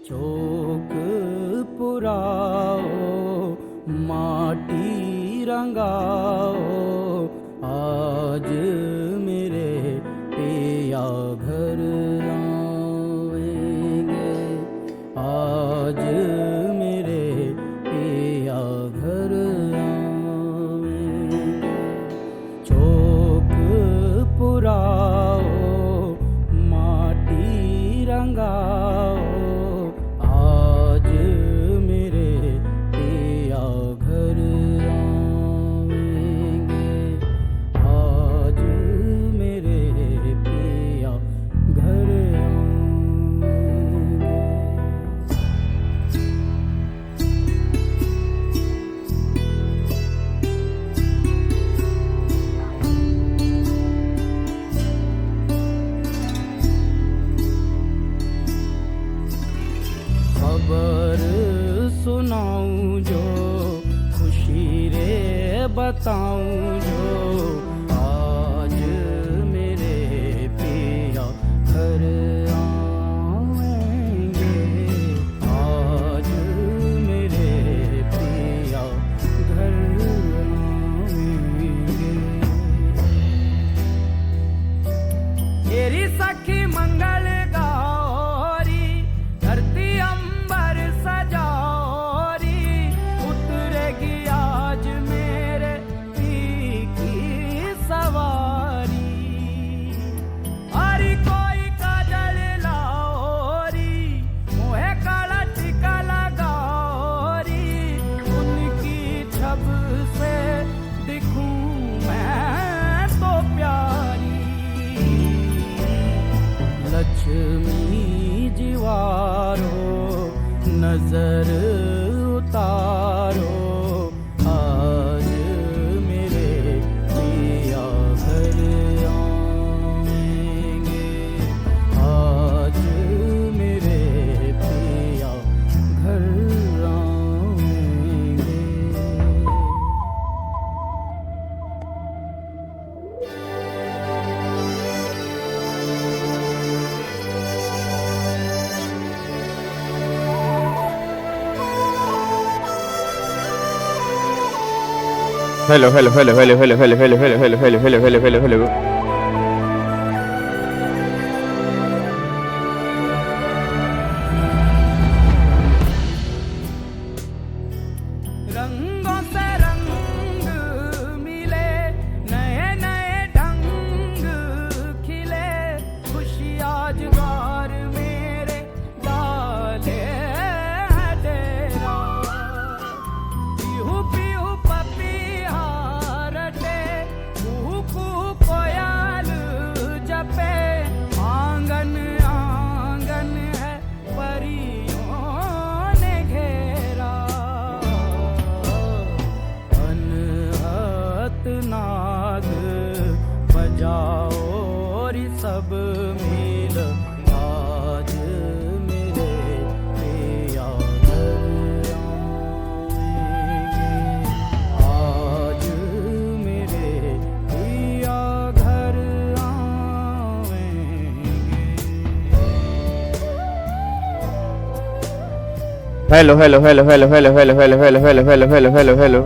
चौक पुराओ माटी रंगाओ, आज मेरे पिया घर आएंगे, आज मेरे पिया घर आएंगे। चौक पुराओ माटी रंगाओ, आज मेरे पिया घर आएंगे, आज मेरे पिया घर आएंगे। खबर सुनाऊं जो खुशी रे बताऊं जो, आज मेरे पिया घर आएंगे, आज मेरे पिया घर आएंगे। तेरी सखी मंगल गौरी धरती अंबर सजारी, उतरेगी आज मेरे पी की सवारी। हरी कोई काजल लाओरी, मोहे काला टीका लगाओरी, उनकी छब से दिखूं मैं तो प्यारी। लक्ष्मी जीवारो नजर उतारो, आज मेरे पिया घर आएंगे, आज मेरे पिया घर आएंगे। Hello hello hello hello hello hello hello hello hello hello hello hello hello hello. रंगों से रंग मिले, नए नए ढंग खिले, खुशी आज द्वार मेरे डाले है डेरा। पीहू पीहू पपीहा रटे, कुहू कुहू कोयल जपे, आंगन आंगन है परियों ने घेरा। अनहत नाद बजाओ रि सब मिल, आज मेरे पिया घर आएंगे, आज मेरे पिया घर आएंगे। Hello hello hello hello hello hello hello hello hello hello hello hello hello.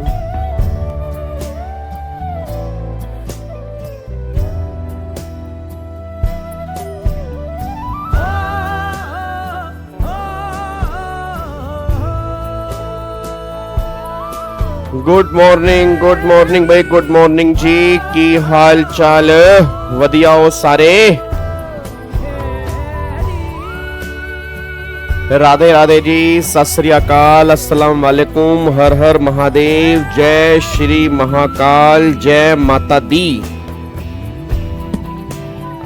Good morning भाई, गुड मॉर्निंग जी। की हाल चाल वधिया हो सारे? राधे राधे जी, सत श्री अकाल, अस्सलाम वालेकुम, हर हर महादेव, जय श्री महाकाल, जय माता दी।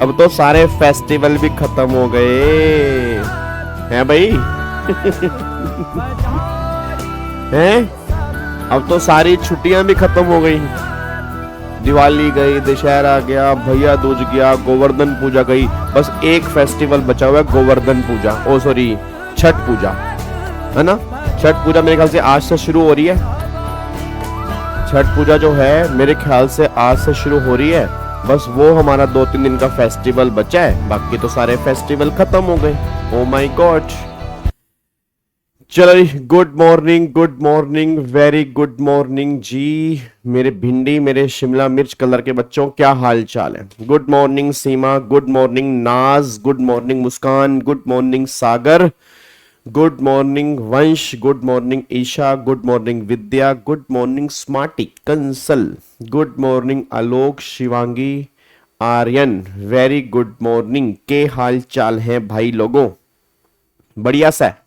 अब तो सारे फेस्टिवल भी खत्म हो गए हैं भाई। हैं? अब तो सारी छुट्टियां भी खत्म हो गई। दिवाली गई, दशहरा गया, भैया दूज गया, गोवर्धन पूजा गई, बस एक फेस्टिवल बचा हुआ है, गोवर्धन पूजा, ओ सॉरी छठ पूजा, है ना। छठ पूजा मेरे ख्याल से आज से शुरू हो रही है। छठ पूजा जो है मेरे ख्याल से आज से शुरू हो रही है। बस वो हमारा 2-3 दिन का फेस्टिवल बचा है, बाकी तो सारे फेस्टिवल खत्म हो गए। Oh my god. चलो जी, good morning, very good morning जी मेरे भिंडी, मेरे शिमला मिर्च कलर के बच्चों, क्या हाल चाल है? Good morning Seema, good morning Naaz, good morning Muskan, good morning Sagar, good morning Vansh, good morning Isha, good morning Vidya, good morning smarty Kansal, good morning Alok, Shivangi, Aryan, very good morning. के हाल चाल है भाई लोगों? बढ़िया सा है?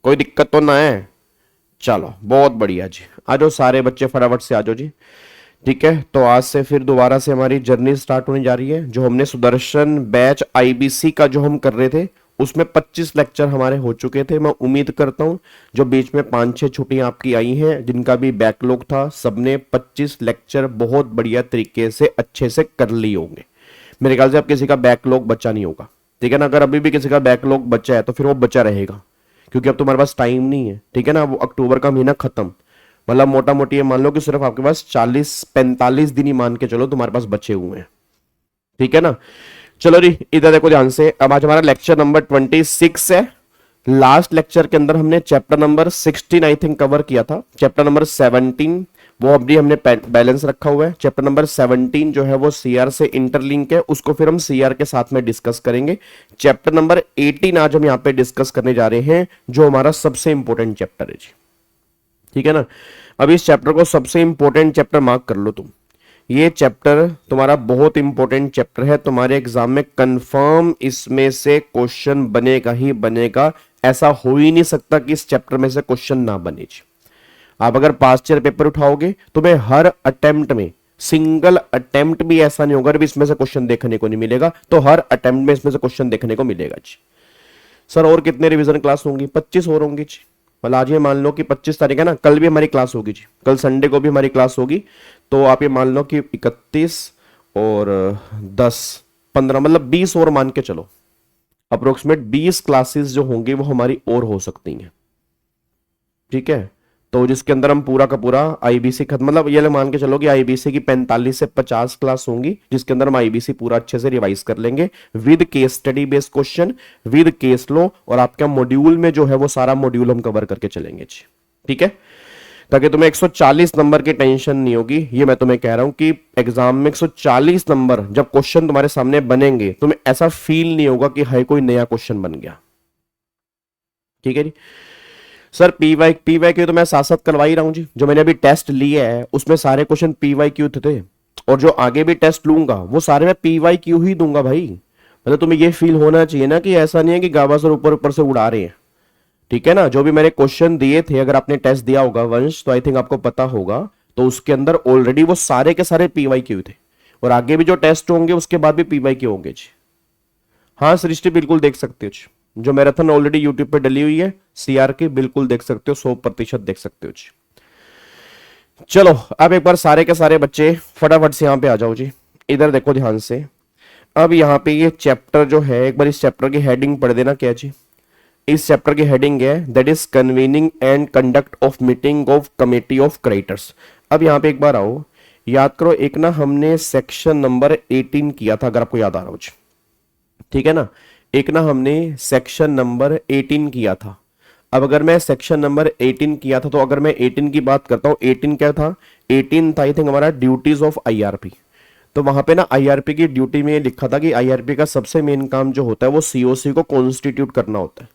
कोई दिक्कत तो ना है? चलो बहुत बढ़िया जी। आ जाओ सारे बच्चे फटाफट से आ जाओ जी। ठीक है, तो आज से फिर दोबारा से हमारी जर्नी स्टार्ट होने जा रही है। जो हमने सुदर्शन बैच आईबीसी का जो हम कर रहे थे, उसमें 25 लेक्चर हमारे हो चुके थे। मैं उम्मीद करता हूं जो बीच में 5-6 छुट्टियां आपकी आई हैं, जिनका भी बैकलॉग था, सबने 25 लेक्चर बहुत बढ़िया तरीके से अच्छे से कर लिए होंगे। मेरे ख्याल से अब किसी का बैकलॉग बचा नहीं होगा। ठीक है ना? अगर अभी भी किसी का बैकलॉग बचा है तो फिर वो बचा रहेगा, क्योंकि अब तुम्हारे पास टाइम नहीं है। ठीक है ना? वो अक्टूबर का महीना खत्म, मतलब मोटा मोटी ये मान लो कि सिर्फ आपके पास 40-45 दिन ही मान के चलो तुम्हारे पास बचे हुए हैं। ठीक है ना? चलो जी, इधर देखो ध्यान से। अब आज हमारा लेक्चर नंबर 26 है। लास्ट लेक्चर के अंदर हमने chapter number 16 I think cover किया था। चैप्टर नंबर 17 वो अभी हमने बैलेंस रखा हुआ है। चैप्टर नंबर 17 जो है वो सीआर से इंटरलिंक है, उसको फिर हम सीआर के साथ में डिस्कस करेंगे। चैप्टर नंबर 18 आज हम यहाँ पे डिस्कस करने जा रहे हैं, जो हमारा सबसे इंपॉर्टेंट चैप्टर है जी। ठीक है ना? अब इस चैप्टर को सबसे इंपॉर्टेंट चैप्टर मार्क कर लो तुम। ये चैप्टर तुम्हारा बहुत इंपॉर्टेंट चैप्टर है, तुम्हारे एग्जाम में कंफर्म इसमें से क्वेश्चन बनेगा ही बनेगा। ऐसा हो ही नहीं सकता कि इस चैप्टर में से क्वेश्चन ना बने जी। आप अगर पास्ट ईयर पेपर उठाओगे, तुम्हें हर अटेम्प्ट में, सिंगल अटेम्प्ट भी ऐसा नहीं होगा इसमें से क्वेश्चन देखने को नहीं मिलेगा, तो हर अटेम्प्ट में इसमें से क्वेश्चन देखने को मिलेगा जी। सर और कितने रिवीजन क्लास होंगी? 25 और होंगी जी। मतलब आज ये मान लो कि 25 तारीख है ना, कल भी हमारी क्लास होगी जी, कल संडे को भी हमारी क्लास होगी। तो आप ये मान लो कि 31 और 10 15 मतलब 20 और मान के चलो, अप्रोक्सीमेट 20 क्लासेस जो होंगी वो हमारी और हो सकती हैं। ठीक है? तो जिसके अंदर हम पूरा का पूरा आईबीसी खत्म, मतलब ये मान के चलो कि आईबीसी की 45 से 50 क्लास होंगी, जिसके अंदर हम आईबीसी पूरा अच्छे से रिवाइज कर लेंगे with case study based question, with case लो, और आपका मॉड्यूल में जो है वो सारा मॉड्यूल हम कवर करके चलेंगे जी। ठीक है? ताकि तुम्हें 140 नंबर की टेंशन नहीं होगी। ये मैं तुम्हें कह रहा हूं कि एग्जाम में 140 नंबर जब क्वेश्चन तुम्हारे सामने बनेंगे, तुम्हें ऐसा फील नहीं होगा कि हाय कोई नया क्वेश्चन बन गया। ठीक है जी? सर पीवाई क्यू तो मैं साथ साथ करवा ही रहा हूं जी। जो मैंने अभी टेस्ट लिए है उसमें सारे क्वेश्चन पीवाई क्यू थे, और जो आगे भी टेस्ट लूंगा वो सारे मैं पीवाई क्यू ही दूंगा भाई। मतलब तुम्हें ये फील होना चाहिए ना कि ऐसा नहीं है कि गावा सर ऊपर ऊपर से उड़ा रहे हैं। ठीक है ना? जो भी मैंने क्वेश्चन दिए थे, अगर आपने टेस्ट दिया होगा वंश, तो आई थिंक आपको पता होगा, तो उसके अंदर ऑलरेडी वो सारे के सारे पीवाई क्यू थे, और आगे भी जो टेस्ट होंगे उसके बाद भी पीवाई क्यू होंगे जी। हाँ सृष्टि बिल्कुल देख सकते हो जी। जो मैराथन ऑलरेडी यूट्यूब पे डली हुई है सीआर की, बिल्कुल देख सकते हो, 100% देख सकते हो जी। चलो अब एक बार सारे के सारे बच्चे फटाफट से यहां पे आ जाओ जी। इधर देखो ध्यान से। अब यहाँ पे ये चैप्टर जो है, एक बार इस चैप्टर की हेडिंग पढ़ देना क्या जी। इस चैप्टर की हेडिंग है that is convening and conduct of meeting of committee of creators. अब यहाँ पे एक बार आओ, याद करो, एक ना हमने सेक्शन नंबर 18 किया था, अगर आपको याद आ रहा हो जी। ठीक है ना? एक ना हमने सेक्शन नंबर 18 किया था। अब अगर मैं सेक्शन नंबर 18 किया था, तो अगर मैं 18 की बात करता हूं, 18 क्या था? 18 था आई थिंक हमारा ड्यूटीज ऑफ आईआरपी। तो वहां पे ना आईआरपी की ड्यूटी में लिखा था कि आईआरपी का सबसे मेन काम जो होता है वो सीओसी को कॉन्स्टिट्यूट करना होता है।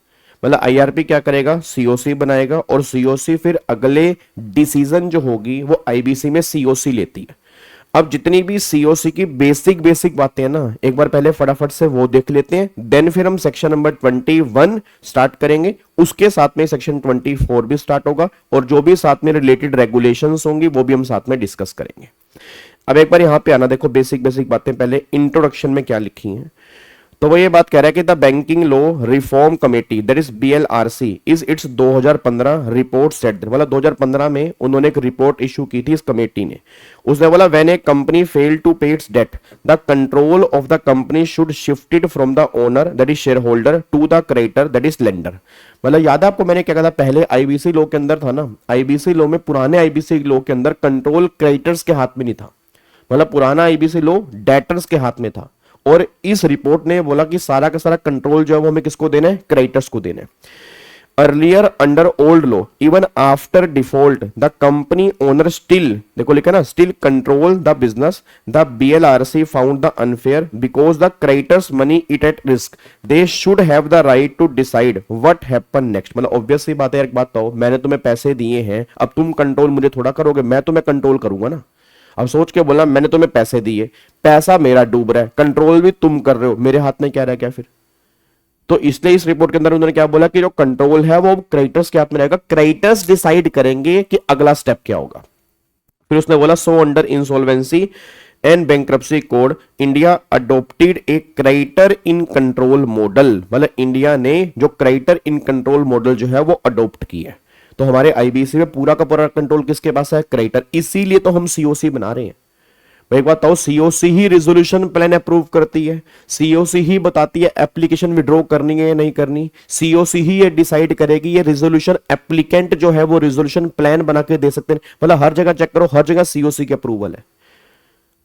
मतलब आईआरपी क्या करेगा? सीओसी बनाएगा, और सीओसी फिर अगले डिसीजन जो होगी वो आईबीसी में सीओसी लेती है। अब जितनी भी सीओसी की बेसिक बातें हैं ना, एक बार पहले फटाफट से वो देख लेते हैं, देन फिर हम सेक्शन नंबर 21 स्टार्ट करेंगे। उसके साथ में सेक्शन 24 भी स्टार्ट होगा, और जो भी साथ में रिलेटेड रेगुलेशंस होंगी वो भी हम साथ में डिस्कस करेंगे। अब एक बार यहां पे आना, देखो बेसिक बातें पहले इंट्रोडक्शन में क्या लिखी हैं। तो वो ये बात कह रहा है कि the banking law reform committee that is BLRC is its 2015 report set, मतलब 2015 में उन्होंने एक रिपोर्ट इशू की थी इस कमेटी ने। उसने बोला when a company fail to pay its debt the control of the company should shifted from the owner that is share holder to the creditor that is lender. मतलब याद है आपको मैंने क्या कहा था पहले? आईबीसी लॉ के अंदर था ना, आईबीसी लॉ में, पुराने आईबीसी लॉ के अंदर कंट्रोल क्रेडिटर्स के हाथ में नहीं था। मतलब पुराना आईबीसी लॉ डेटर्स के हाथ में था, और इस रिपोर्ट ने बोला कि सारा का सारा कंट्रोल जो है वो हमें किसको देना है? क्रेडिटर्स को देना है। Earlier under old law even after default the company owner still, देखो लिखा ना, still control the business, the BLRC found the unfair because the creditors money it at risk, they should have the right to decide what happen next. मतलब obvious सी बात है, एक बात तो मैंने तुम्हें पैसे दिए हैं, अब तुम कंट्रोल मुझे थोड़ा करोगे, मैं तुम्हें कंट्रोल करूंगा ना। अब सोच के बोलना, मैंने तुम्हें पैसे दिए, पैसा मेरा डूब रहा है, कंट्रोल भी तुम कर रहे हो, मेरे हाथ में क्या रह गया फिर? तो इसलिए इस रिपोर्ट के अंदर उन्होंने क्या बोला कि जो कंट्रोल है वो क्रेडिटर्स के हाथ में रहेगा, क्रेडिटर्स डिसाइड करेंगे कि अगला स्टेप क्या होगा। फिर उसने बोला so under insolvency and bankruptcy code India adopted A creditor in control model, मतलब इंडिया ने जो क्रेडिटर इन कंट्रोल मॉडल जो है वो अडॉप्ट की है। तो हमारे आईबीसी में पूरा का पूरा कंट्रोल किसके पास है? क्रेडिटर। इसीलिए तो हम सीओसी बना रहे हैं। एक बात बताओ, सीओसी ही रिजोल्यूशन प्लान अप्रूव करती है, सीओसी ही बताती है एप्लीकेशन विड्रॉ करनी है या नहीं करनी, सीओसी ही ये डिसाइड करेगी ये रिजोल्यूशन एप्लीकेंट जो है वो रिजोल्यूशन प्लान बना के दे सकते हैं। मतलब हर जगह चेक करो, हर जगह सीओसी की अप्रूवल है।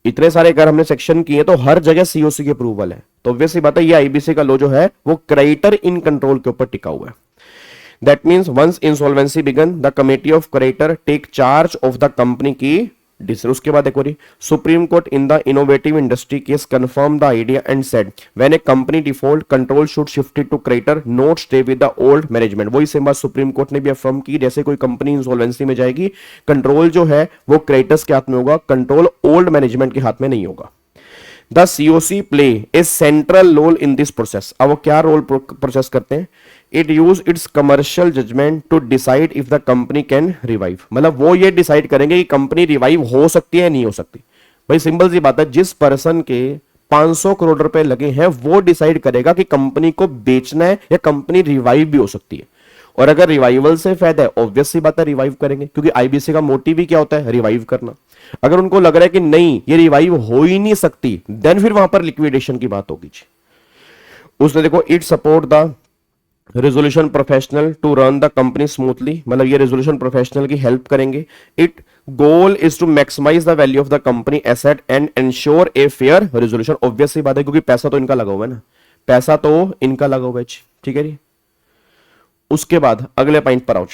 इतने सारे अगर हमने सेक्शन किए तो हर जगह सीओसी की अप्रूवल है। तो ऑब्वियसली बात है ये आईबीसी का लॉ जो है वो क्रेडिटर इन कंट्रोल के ऊपर टिका हुआ है। That means once insolvency begun the committee of creditor take charge of the company की डिसर। उसके बाद देखो supreme court in the innovative industry case confirm the idea and said when a company default control should shifted to creditor not stay with the old management. वही same बात supreme court ने भी affirm की, जैसे कोई company insolvency में जाएगी, control जो है वो क्रेडिटर्स के हाथ में होगा, कंट्रोल ओल्ड मैनेजमेंट के हाथ में नहीं होगा। The CoC play a central role in this process. अब वो क्या रोल प्रोसेस करते हैं? It use its commercial judgement to decide if the company can revive. मतलब वो ये डिसाइड करेंगे कि कंपनी रिवाइव हो सकती है नहीं हो सकती। भाई सिंपल सी बात है, जिस पर्सन के 500 करोड़ रुपए लगे हैं वो डिसाइड करेगा कि कंपनी को बेचना है या कंपनी रिवाइव भी हो सकती है। और अगर रिवाइवल से फायदा है, ऑब्वियस सी बात है रिवाइव करेंगे, क्योंकि आईबीसी का मोटिव ही क्या होता है? रिवाइव करना। अगर उनको लग रहा है कि नहीं ये रिवाइव हो ही नहीं सकती, देन फिर वहां पर लिक्विडेशन की बात होगी। उसने देखो it support the resolution professional to run the company smoothly, मतलब ये रेजोल्यूशन प्रोफेशनल की हेल्प करेंगे। It goal is to maximise the value of the company asset and ensure a fair resolution. Obviously बात है, क्योंकि पैसा तो इनका लगा हुआ है ना, पैसा तो इनका लगा हुआ है। ठीक है जी। उसके बाद अगले पॉइंट पर आओ।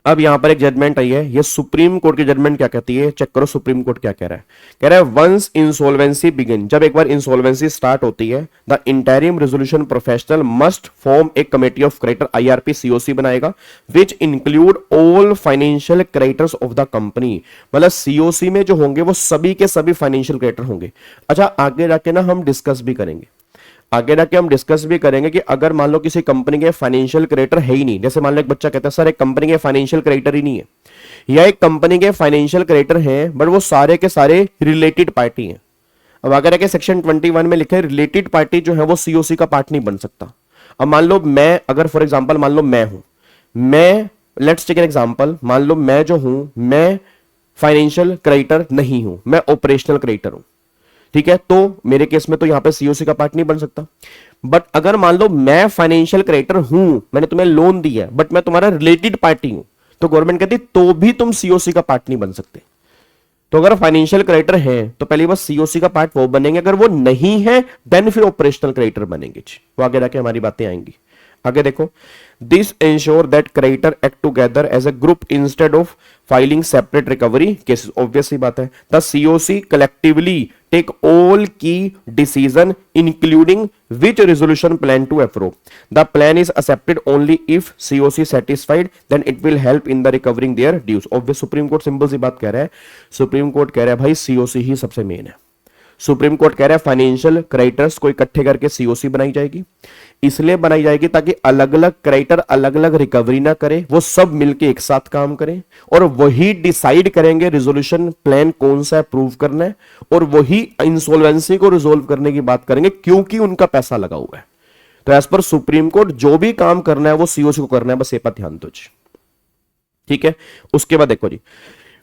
अब यहां पर एक जजमेंट आई है, ये सुप्रीम कोर्ट की जजमेंट क्या कहती है, चेक करो सुप्रीम कोर्ट क्या कह रहा है। कह रहा है वंस इंसॉल्वेंसी बिगिन, जब एक बार इंसॉल्वेंसी स्टार्ट होती है, the interim resolution professional must form a committee of creditor, IRP COC बनाएगा, which include all financial creditors of the company. मतलब सीओसी में जो होंगे वो सभी के सभी फाइनेंशियल क्रेडिटर होंगे। अच्छा आगे जाके ना हम डिस्कस भी करेंगे, आगे जाके हम डिस्कस भी करेंगे कि अगर मान लो किसी कंपनी के फाइनेंशियल क्रेडिटर है ही नहीं, जैसे मान लो एक बच्चा कहता है सर एक कंपनी के फाइनेंशियल क्रेडिटर ही नहीं है, या एक कंपनी के फाइनेंशियल क्रेडिटर हैं बट वो सारे के सारे रिलेटेड पार्टी हैं। अब अगर आगे सेक्शन 21 में लिखा है रिलेटेड पार्टी जो है वो सीओसी का पार्ट नहीं बन सकता। अब मान लो मैं, अगर फॉर एग्जाम्पल मान लो मैं हूं, मैं लेट्स टेक एन एग्जाम्पल, मान लो मैं जो हूं मैं फाइनेंशियल क्रेडिटर नहीं हूं, मैं ऑपरेशनल क्रेडिटर हूं। ठीक है, तो मेरे केस में तो यहां पे सीओसी का पार्ट नहीं बन सकता। बट अगर मान लो मैं फाइनेंशियल क्रेडिटर हूं, मैंने तुम्हें लोन दिया है बट मैं तुम्हारा रिलेटेड पार्टी हूं, तो गवर्नमेंट कहती तो भी तुम सीओसी का पार्ट नहीं बन सकते। तो अगर फाइनेंशियल क्रेडिटर है तो पहले बस सीओसी का पार्ट वो बनेंगे, अगर वो नहीं है देन फिर ऑपरेशनल क्रेडिटर बनेंगे। वो आगे जाके हमारी बातें आएंगी। आगे देखो, this ensure that creditor act together as a group instead of filing separate recovery cases. Obviously बात है, the COC collectively take all key decision including which resolution plan to approve. The plan is accepted only if COC satisfied, then it will help in the recovering their dues. Obvious supreme court simple सी बात कह रहा है, supreme court कह रहा है भाई COC ही सबसे मेन है। सुप्रीम कोर्ट कह रहा है फाइनेंशियल क्रेडिटर्स को इकट्ठे करके सीओसी बनाई जाएगी, इसलिए बनाई जाएगी ताकि अलग अलग क्रेडिटर अलग अलग रिकवरी ना करे, वो सब मिलके एक साथ काम करें और वही डिसाइड करेंगे रिजोल्यूशन प्लान कौन सा अप्रूव करना है, और वही इंसॉल्वेंसी को रिजोल्व करने की बात करेंगे क्योंकि उनका पैसा लगा हुआ है। तो एज पर सुप्रीम कोर्ट जो भी काम करना है वो सीओसी को करना है, बस ये पर ध्यान दो। ठीक है, उसके बाद देखो जी,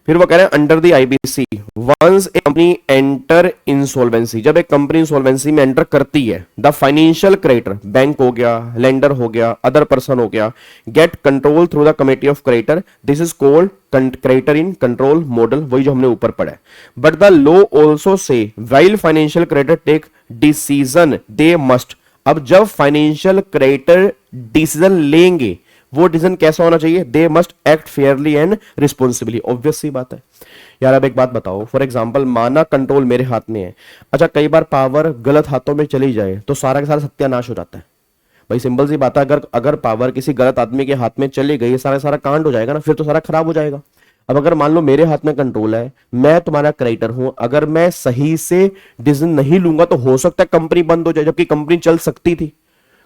फिर वो कह रहे हैं under the IBC once a company enter insolvency, जब एक कंपनी इंसॉल्वेंसी में एंटर करती है, द फाइनेंशियल क्रेडिटर, बैंक हो गया, लेंडर हो गया, अदर पर्सन हो गया, get control through the committee of creditor, this is called creditor in control model, वही जो हमने ऊपर पढ़ा है। But the law also say while financial creditor take decision they must. अब जब फाइनेंशियल क्रेडिटर डिसीजन लेंगे वो डिसीजन कैसा होना चाहिए? They must act fairly and responsibly. Obvious सी बात है यार। अब एक बात बताओ, फॉर एग्जाम्पल माना कंट्रोल मेरे हाथ में है, अच्छा कई बार पावर गलत हाथों में चली जाए तो सारा का सारा सत्यानाश हो जाता है। भाई सिंपल सी बात है, अगर पावर किसी गलत आदमी के हाथ में चली गई, सारा सारा कांड हो जाएगा ना, फिर तो सारा खराब हो जाएगा। अब अगर मान लो मेरे हाथ में कंट्रोल है, मैं तुम्हारा क्रिएटर हूं, अगर मैं सही से डिसीजन नहीं लूंगा तो हो सकता है कंपनी बंद हो जाए, जबकि कंपनी चल सकती थी।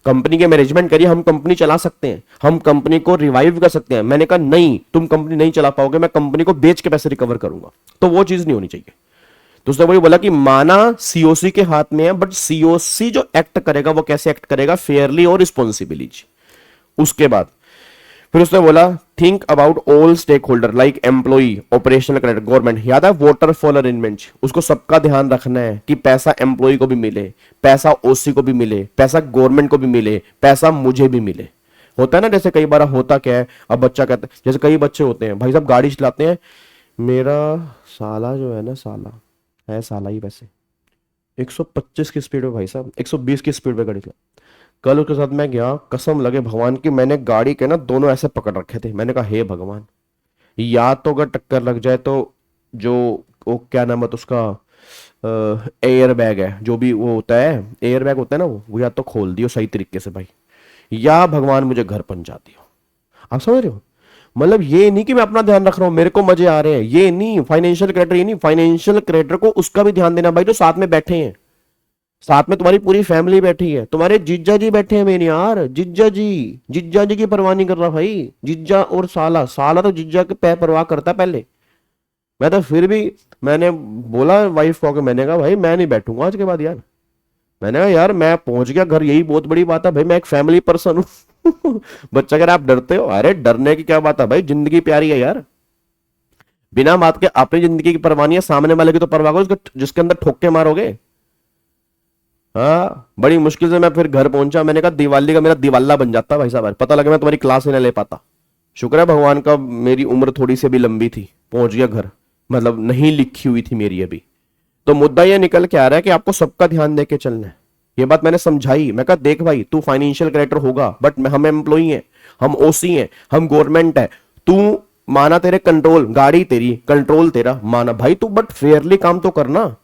कंपनी के मैनेजमेंट करिए, हम कंपनी चला सकते हैं, हम कंपनी को रिवाइव कर सकते हैं। मैंने कहा नहीं, तुम कंपनी नहीं चला पाओगे, मैं कंपनी को बेच के पैसे रिकवर करूंगा। तो वो चीज नहीं होनी चाहिए। तो उसने वही बोला कि माना सीओसी के हाथ में है, बट सीओसी जो एक्ट करेगा वो कैसे एक्ट करेगा? फेयरली और रिस्पॉन्सिबिली। उसके बाद फिर उसने बोला think about all stakeholder like employee, operational credit, government. याद है वाटरफॉल अरेंजमेंट, उसको सबका ध्यान रखना है कि पैसा एम्प्लॉई को भी मिले, पैसा ओसी को भी मिले, पैसा गवर्नमेंट को भी मिले, पैसा मुझे भी मिले। होता है ना, जैसे कई बार होता क्या है, अब बच्चा कहता है, जैसे कई बच्चे होते हैं भाई साहब गाड़ी चलाते हैं, मेरा साला जो है ना, साला है साला ही वैसे 125 की स्पीड में, भाई साहब 120 की स्पीड में गाड़ी चला। कल उसके साथ मैं गया, कसम लगे भगवान की, मैंने गाड़ी के ना दोनों ऐसे पकड़ रखे थे। मैंने कहा हे भगवान, या तो अगर टक्कर लग जाए तो जो वो क्या नाम है तो उसका एयर बैग है, जो भी वो होता है एयर बैग होता है ना, वो या तो खोल दियो सही तरीके से भाई, या भगवान मुझे घर पहुंचा दियो। आप समझ रहे हो? मतलब ये नहीं कि मैं अपना ध्यान रख रहा हूं, मेरे को मजे आ रहे हैं, ये नहीं। फाइनेंशियल क्रेडिटर ये नहीं, फाइनेंशियल क्रेडिटर को उसका भी ध्यान देना भाई जो साथ में बैठे हैं। साथ में तुम्हारी पूरी फैमिली बैठी है, तुम्हारे जीजा जी बैठे हैं मेरे यार, जीजा जी की परवाह नहीं कर रहा भाई। जीजा और साला, साला तो जीजा के पैर परवाह करता है पहले। मैं तो फिर भी मैंने बोला वाइफ को, मैंने कहा भाई मैं नहीं बैठूंगा आज के बाद यार। मैंने कहा यार मैं पहुंच गया घर, यही बहुत बड़ी बात है भाई, मैं एक फैमिली पर्सन हूं। बच्चा कह रहा आप डरते हो, अरे डरने की क्या बात है भाई, जिंदगी प्यारी है यार। बिना बात के अपनी जिंदगी की परवाह नहीं है, सामने वाले की तो परवाह करो जिसके अंदर ठोक के मारोगे। हाँ, बड़ी मुश्किल से मैं फिर घर पहुंचा। मैंने कहा दिवाली का मेरा दिवाला बन जाता भाई साहब, पता लगा मैं तुम्हारी क्लास ही ना ले पाता। शुक्र है भगवान का मेरी उम्र थोड़ी सी भी लंबी थी, पहुंच गया घर, मतलब नहीं लिखी हुई थी मेरी अभी। तो मुद्दा ये निकल के आ रहा है कि आपको सबका ध्यान देके चलना है। ये बात मैंने समझाई। मैं कहा देख भाई तू फाइनेंशियल क्रेडिटर होगा, बट हम एम्प्लॉई हैं, हम ओसी हैं, हम गवर्नमेंट है। तू माना तेरे कंट्रोल, गाड़ी तेरी, कंट्रोल तेरा, माना भाई तू, बट फेयरली काम तो करना।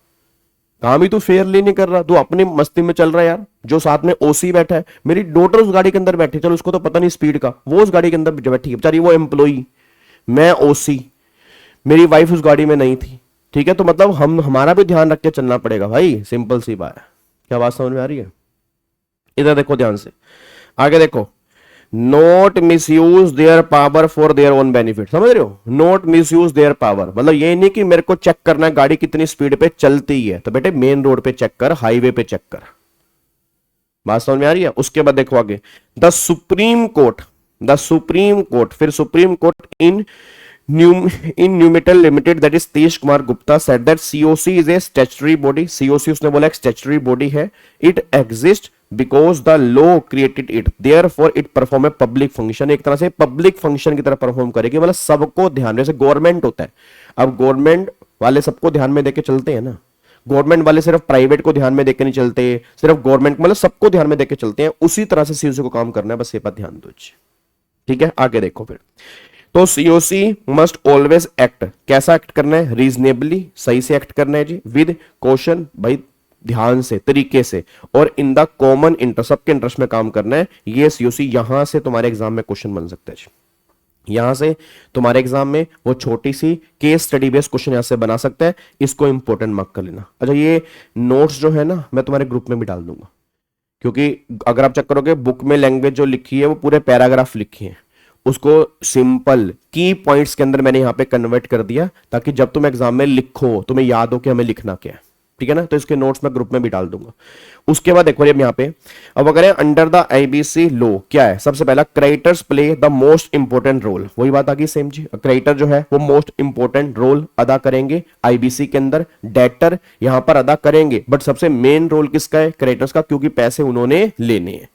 काम ही तू फेयरली नहीं कर रहा, तू अपनी मस्ती में चल रहा है यार। जो साथ में ओसी बैठा है, मेरी डॉटर उस गाड़ी के अंदर बैठी, चलो उसको तो पता नहीं स्पीड का, वो उस गाड़ी के अंदर बैठी है बेचारी, वो एम्प्लॉई, मैं ओसी, मेरी वाइफ उस गाड़ी में नहीं थी। ठीक है, तो मतलब हम हमारा भी ध्यान रख के चलना पड़ेगा भाई, सिंपल सी बात है। क्या बात समझ में आ रही है? इधर देखो ध्यान से, आगे देखो, note miss use their power for their own benefit. समझ रहे हो? Note miss use their power मतलब ये नहीं कि मेरे को चेक करना है गाड़ी कितनी स्पीड पे चलती है, तो बेटे मेन रोड पे चेक कर, हाईवे पे चेक कर। बात समझ में आ रही है? उसके बाद देखो आगे, द सुप्रीम कोर्ट फिर supreme court in Numetal limited that is Satish Kumar Gupta said that COC is a statutory body. COC उसने बोला एक स्टैट्यूटरी बॉडी है, it exist because the law created it, therefore it perform a public function. एक तरह से public function की तरह perform करेगी, मतलब सबको ध्यान, जैसे गवर्नमेंट होता है, अब गवर्नमेंट वाले सबको ध्यान में देके चलते हैं ना, गवर्नमेंट वाले सिर्फ प्राइवेट को ध्यान में देके नहीं चलते, सिर्फ गवर्नमेंट मतलब सबको ध्यान में देके चलते हैं। उसी तरह से सीओसी को काम करना है, बस ये बात ध्यान दो। ठीक है, आगे देखो फिर, तो सीओसी मस्ट ऑलवेज एक्ट, कैसा एक्ट करना है? रीजनेबली, सही से एक्ट करना है जी, विद कॉशन, भाई ध्यान से, तरीके से, और इन द कॉमन इंटरेस्ट, सबके इंटरेस्ट में काम करना है। ये सीओसी यहां से तुम्हारे एग्जाम में क्वेश्चन बन सकता है, यहां से तुम्हारे एग्जाम में वो छोटी सी केस स्टडी बेस्ड क्वेश्चन यहां से बना सकता है, इसको इंपॉर्टेंट मार्क कर लेना। अच्छा, ये नोट्स जो है ना मैं तुम्हारे ग्रुप में भी डाल दूंगा, क्योंकि अगर आप चेक करोगे बुक में लैंग्वेज जो लिखी है वो पूरे पैराग्राफ लिखी है, उसको सिंपल की पॉइंट्स के अंदर मैंने यहां पे कन्वर्ट कर दिया, ताकि जब तुम एग्जाम में लिखो तुम्हें याद हो कि हमें लिखना क्या है। ठीक है ना? तो इसके नोट्स मैं ग्रुप में भी डाल दूंगा। उसके बाद देखो यहाँ पे, अब अगर अंडर द आईबीसी लॉ क्या है, सबसे पहला creditors play the most important role, वही बात आ गई सेम जी, क्रेडिटर जो है वो मोस्ट इंपोर्टेंट रोल अदा करेंगे आईबीसी के अंदर, डेटर यहां पर अदा करेंगे, बट सबसे मेन रोल किसका है? क्रेडिटर्स का, क्योंकि पैसे उन्होंने लेने हैं।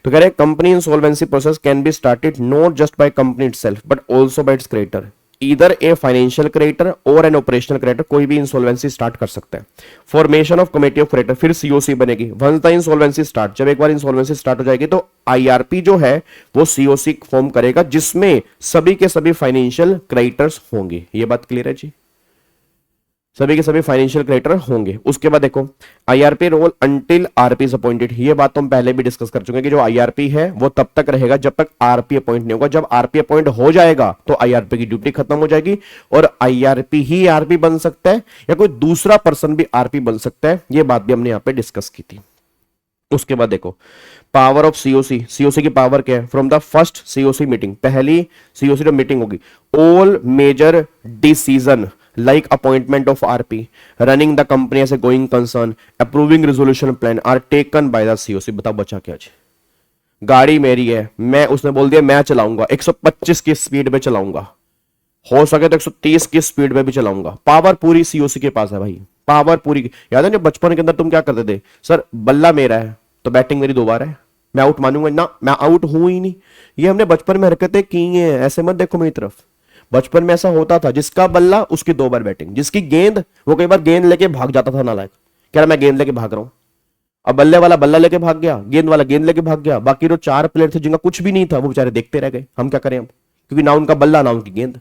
तो कह रहे company insolvency process can be started not just by company itself but also by it's creditor. Either a financial creditor और एन ऑपरेशनल क्रेडिटर, कोई भी इंसॉल्वेंसी स्टार्ट कर सकता है। Formation of committee of creditor, फिर सीओसी बनेगी once the insolvency start. जब एक बार इंसॉल्वेंसी स्टार्ट हो जाएगी तो आईआरपी जो है वो सीओसी फॉर्म करेगा जिसमें सभी के सभी फाइनेंशियल क्रेडिटर्स होंगे। ये बात क्लियर है जी, सभी के सभी फाइनेंशियल क्रेडिटर होंगे। उसके बाद देखो IRP role until RP is appointed, ये बात तो हम पहले भी डिस्कस कर चुके हैं कि जो आईआरपी है वो तब तक रहेगा जब तक आरपी अपॉइंट नहीं होगा। जब आरपी अपॉइंट हो जाएगा तो आईआरपी की ड्यूटी खत्म हो जाएगी और आईआरपी ही आरपी बन सकता है या कोई दूसरा पर्सन भी आरपी बन सकता है। ये बात भी हमने यहां पे डिस्कस की थी। उसके बाद देखो पावर ऑफ सीओसी, सीओसी की पावर क्या है? From the first COC meeting, पहली सीओसी जो मीटिंग होगी, all major decision like appointment of RP, running the company as a going concern, approving resolution plan are taken by the COC। बताओ बचा क्या जी? गाड़ी मेरी है, मैं उसने बोल दिया मैं चलाऊंगा 125 की स्पीड पे चलाऊंगा, हो सके तो 130 की स्पीड पे भी चलाऊंगा। पावर पूरी सीओसी के पास है भाई, पावर पूरी। याद है जब बचपन के अंदर तुम क्या करते थे? सर बल्ला मेरा है तो बैटिंग मेरी 2 बार है, मैं आउट मानूंगा ना, मैं आउट हूं ही नहीं। ये हमने बचपन में हरकतें की हैं, ऐसे मत देखो मेरी तरफ। बचपन में ऐसा होता था, जिसका बल्ला उसकी 2 बार बैटिंग, जिसकी गेंद वो कई बार गेंद लेके भाग जाता था नालायक, कह रहा मैं गेंद लेके भाग रहा हूं। अब बल्ले वाला बल्ला लेके भाग गया, गेंद वाला गेंद लेके भाग गया, बाकी जो 4 प्लेयर थे जिनका कुछ भी नहीं था वो बेचारे देखते रह गए। हम क्या करें अब, क्योंकि ना उनका बल्ला ना उनकी गेंद।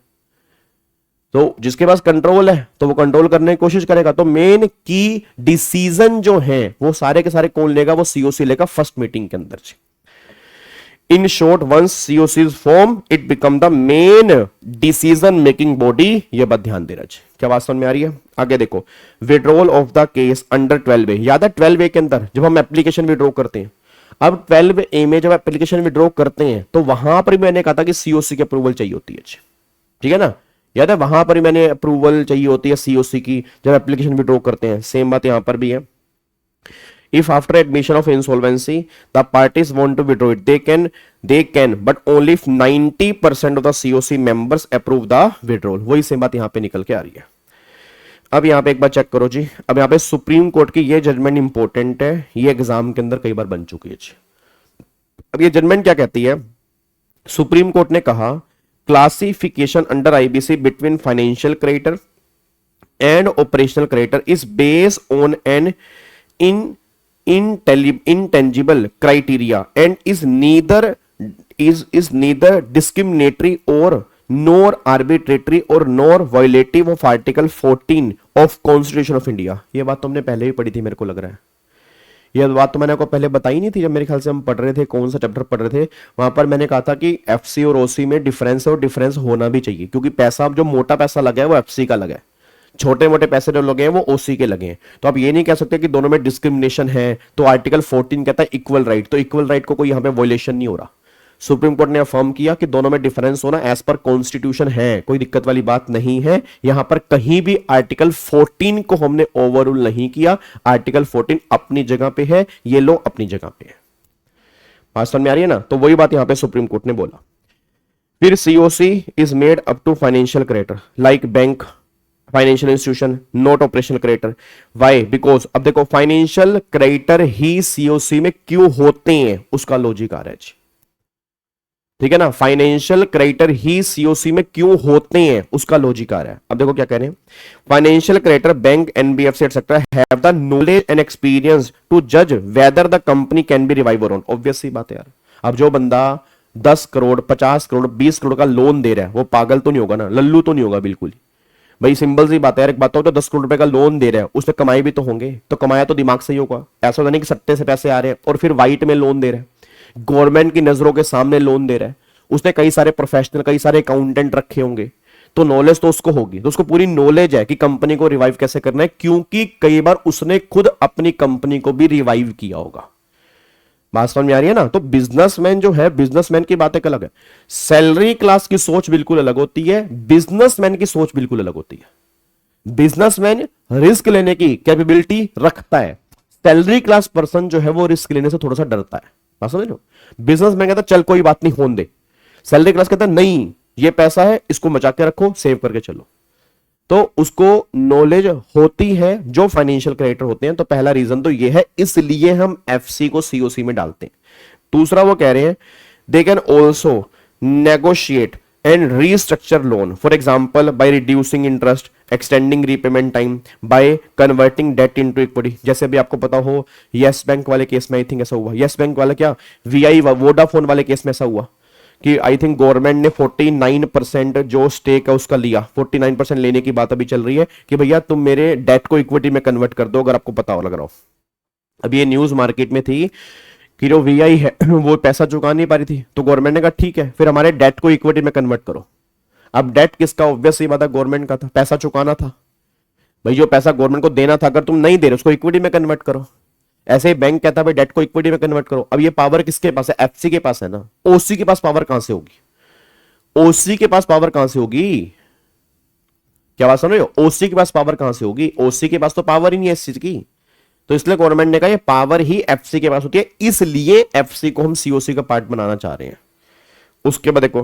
तो जिसके पास कंट्रोल है तो वो कंट्रोल करने की कोशिश करेगा। तो मेन की डिसीजन जो है वो सारे के सारे कौन लेगा? वो सीओसी लेगा फर्स्ट मीटिंग के अंदर। In short, once COC is formed, it become the main decision making body। ये बात ध्यान देना चाहिए। क्या बात समझ में आ रही है? आगे देखो withdrawal of the case under 12A। याद है 12A के अंदर जब हम एप्लीकेशन विड्रॉ करते हैं, अब 12A में जब एप्लीकेशन विड्रॉ करते हैं तो वहां पर मैंने कहा था कि सीओसी की अप्रूवल चाहिए होती है, ठीक है ना? याद है वहां पर मैंने अप्रूवल चाहिए होती है सीओसी की जब एप्लीकेशन विड्रॉ करते हैं। सेम बात यहां पर भी है। If after admission of insolvency the parties want to withdraw it, they can, but only if 90% of the COC members approve the withdrawal। वही सेम बात यहां पे निकल के आ रही है। अब यहां पे एक बार चेक करो जी, अब यहां पे सुप्रीम कोर्ट की ये जजमेंट इंपॉर्टेंट है, ये एग्जाम के अंदर कई बार बन चुकी है जी। अब ये जजमेंट क्या कहती है? सुप्रीम कोर्ट ने कहा classification under IBC between financial creditor and operational creditor is based on an intangible criteria and is neither discriminatory or nor arbitrary or nor violative of article 14 of Constitution of India। ये बात तो हमने पहले भी पढ़ी थी, मेरे को लग रहा है। ये बात तो मैंने आपको पहले बताई नहीं थी जब मेरे ख्याल से हम पढ़ रहे थे, कौन सा चैप्टर पढ़ रहे थे, वहां पर मैंने कहा था कि एफसी और ओसी में डिफरेंस है और डिफरेंस होना भी चाहिए, क्योंकि पैसा जो मोटा पैसा लगा है वो एफसी का लगा है, छोटे मोटे पैसे जो लगे हैं वो ओसी के लगे हैं। तो आप ये नहीं कह सकते कि दोनों में डिस्क्रिमिनेशन है। तो आर्टिकल 14 कहता है इक्वल राइट, तो इक्वल राइट को कोई यहां पे वायलेशन नहीं हो रहा। सुप्रीम कोर्ट ने अफर्म किया कि दोनों में डिफरेंस होना एज पर कॉन्स्टिट्यूशन है, कोई दिक्कत वाली बात नहीं है। यहां पर कहीं भी आर्टिकल 14 को हमने ओवररूल नहीं किया। आर्टिकल 14 अपनी जगह पे है, ये लो अपनी जगह पे है। बात समझ में आ रही है ना? तो वही बात यहां पे सुप्रीम कोर्ट ने बोला। फिर CoC is made up to financial creditor like bank, financial institution, not operational creditor. Why? Because अब देखो फाइनेंशियल क्रेडिटर ही सीओसी में क्यों होते हैं, उसका लॉजिक आ रहा है जी, ठीक है ना? फाइनेंशियल क्रेडिटर ही सीओसी में क्यों होते हैं उसका लॉजिक आ रहा है। अब देखो क्या कह रहे हैं, financial creditor bank, NBFC etcetera have the knowledge and experience to जज whether the company can be revive और ऑन। ऑब्वियस सी बात है यार, अब जो बंदा 10 करोड़ 50 करोड़ 20 करोड़ का लोन दे रहा है वो पागल तो नहीं होगा ना, लल्लू तो नहीं होगा बिल्कुल ही। भाई सिंपल सी बात है यार, एक बात हो तो 10 करोड़ रुपए का लोन दे रहा है, उसने कमाई भी तो होंगे, तो कमाया तो दिमाग से ही होगा। ऐसा तो नहीं कि सट्टे से पैसे आ रहे हैं और फिर वाइट में लोन दे रहा है, गवर्नमेंट की नजरों के सामने लोन दे रहा है। उसने कई सारे प्रोफेशनल, कई सारे अकाउंटेंट रखे होंगे, तो नॉलेज तो उसको होगी, तो उसको पूरी नॉलेज है कि कंपनी को रिवाइव कैसे करना है, क्योंकि कई बार उसने खुद अपनी कंपनी को भी रिवाइव किया होगा। बात समझ में आ रही है ना? तो बिजनेसमैन जो है, बिजनेसमैन की बात एक अलग है, सैलरी क्लास की सोच बिल्कुल अलग होती है, बिजनेसमैन की सोच बिल्कुल अलग होती है। बिजनेसमैन रिस्क लेने की कैपेबिलिटी रखता है, सैलरी क्लास पर्सन जो है वो रिस्क लेने से थोड़ा सा डरता है। बात समझ लो, बिजनेसमैन कहता है चल कोई बात नहीं होने दे, सैलरी क्लास कहता है नहीं ये पैसा है इसको बचा के रखो, सेव करके चलो। तो उसको नॉलेज होती है जो फाइनेंशियल क्रेडिटर होते हैं। तो पहला रीजन तो ये है, इसलिए हम एफसी को सीओसी में डालते हैं। दूसरा वो कह रहे हैं they can also negotiate and restructure loan, for example by reducing interest, extending repayment time, by converting debt into equity। जैसे अभी आपको पता हो यस बैंक वाले केस में आई थिंक ऐसा हुआ, यस बैंक वाला क्या वीआई वोडाफोन वाले केस में ऐसा हुआ कि आई थिंक गवर्नमेंट ने 49% जो स्टेक है उसका लिया, 49% लेने की बात अभी चल रही है कि भैया तुम मेरे डेट को इक्विटी में कन्वर्ट कर दो, अगर आपको पता हो लग रहा हो। अभी ये न्यूज मार्केट में थी कि जो वीआई है वो पैसा चुका नहीं पा रही थी, तो गवर्नमेंट ने कहा ठीक है फिर हमारे डेट को इक्विटी में कन्वर्ट करो। अब डेट किसका, ऑब्वियसली बात है गवर्नमेंट का था, पैसा चुकाना था भाई, जो पैसा गवर्नमेंट को देना था अगर तुम नहीं दे रहे उसको इक्विटी में कन्वर्ट करो। ऐसे ही बैंक कहता है भाई डेट को इक्विटी में कन्वर्ट करो। अब ये पावर किसके पास है, एफसी के पास है ना, ओसी के पास पावर कहां से होगी, ओसी के पास पावर कहां से होगी, क्या बात सुन रहे हो, ओसी के पास पावर कहां से होगी, ओसी के पास तो पावर ही नहीं है इस चीज की। तो इसलिए गवर्नमेंट ने कहा ये पावर ही एफसी के पास होती है, इसलिए एफसी को हम सीओसी का पार्ट बनाना चाह रहे हैं। उसके बाद देखो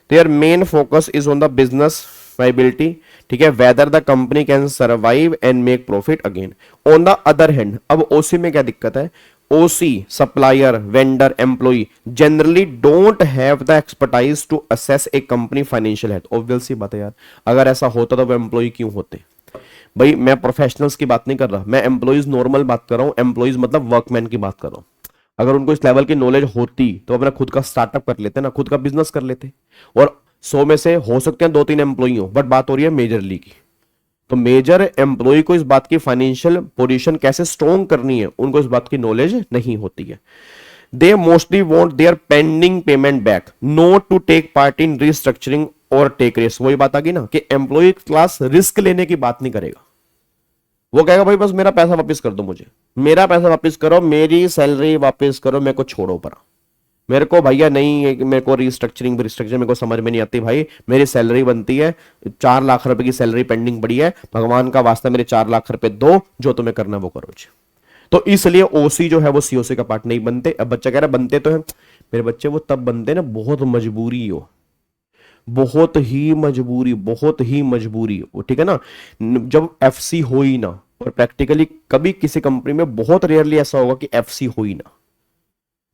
their main focus is on the business viability, ठीक है, whether the company can survive and make profit again. On the other hand अब ओसी में क्या दिक्कत है, OC supplier vendor employ generally don't have the expertise to assess a company financial health. Obvious सी बात है यार, अगर ऐसा होता तो वो एम्प्लॉय क्यों होते भाई। मैं प्रोफेशनल्स की बात नहीं कर रहा, मैं एम्प्लॉइज नॉर्मल बात कर रहा हूं, एम्प्लॉइज मतलब वर्कमैन की बात कर रहा हूं। अगर उनको इस लेवल की नॉलेज होती तो अपना खुद का स्टार्टअप कर लेते ना, खुद का बिजनेस कर लेते। और 100 में से हो सकते हैं 2-3 एम्प्लॉई हो, बट बात हो रही है मेजरली की। तो मेजर एम्प्लॉय को इस बात की फाइनेंशियल पोजीशन कैसे स्ट्रॉन्ग करनी है उनको इस बात की नॉलेज नहीं होती है। They mostly want their pending payment back, not to take part in restructuring और टेक रिस्क। वही बात आ गई ना कि एम्प्लॉय क्लास रिस्क लेने की बात नहीं करेगा, वो कहेगा भाई बस मेरा पैसा वापस कर दो, मुझे मेरा पैसा वापस करो, मेरी सैलरी वापस करो, मेरे को छोड़ो पर, मेरे को भैया नहीं, मेरे को रिस्ट्रक्चरिंग मेरे को समझ में नहीं आती भाई, मेरी सैलरी बनती है 4 लाख रुपए की सैलरी पेंडिंग पड़ी है, भगवान का वास्ता मेरे 4 लाख रुपए दो, जो तुम्हें करना वो करो जी। तो इसलिए ओसी जो है वो सीओसी का पार्ट नहीं बनते। अब बच्चा कह रहा है बनते तो है, मेरे बच्चे वो तब बनते ना बहुत मजबूरी हो, बहुत ही मजबूरी हो, ठीक है ना, जब एफसी हो ही ना। और प्रैक्टिकली कभी किसी कंपनी में बहुत रेयरली ऐसा होगा कि एफसी हो ही ना,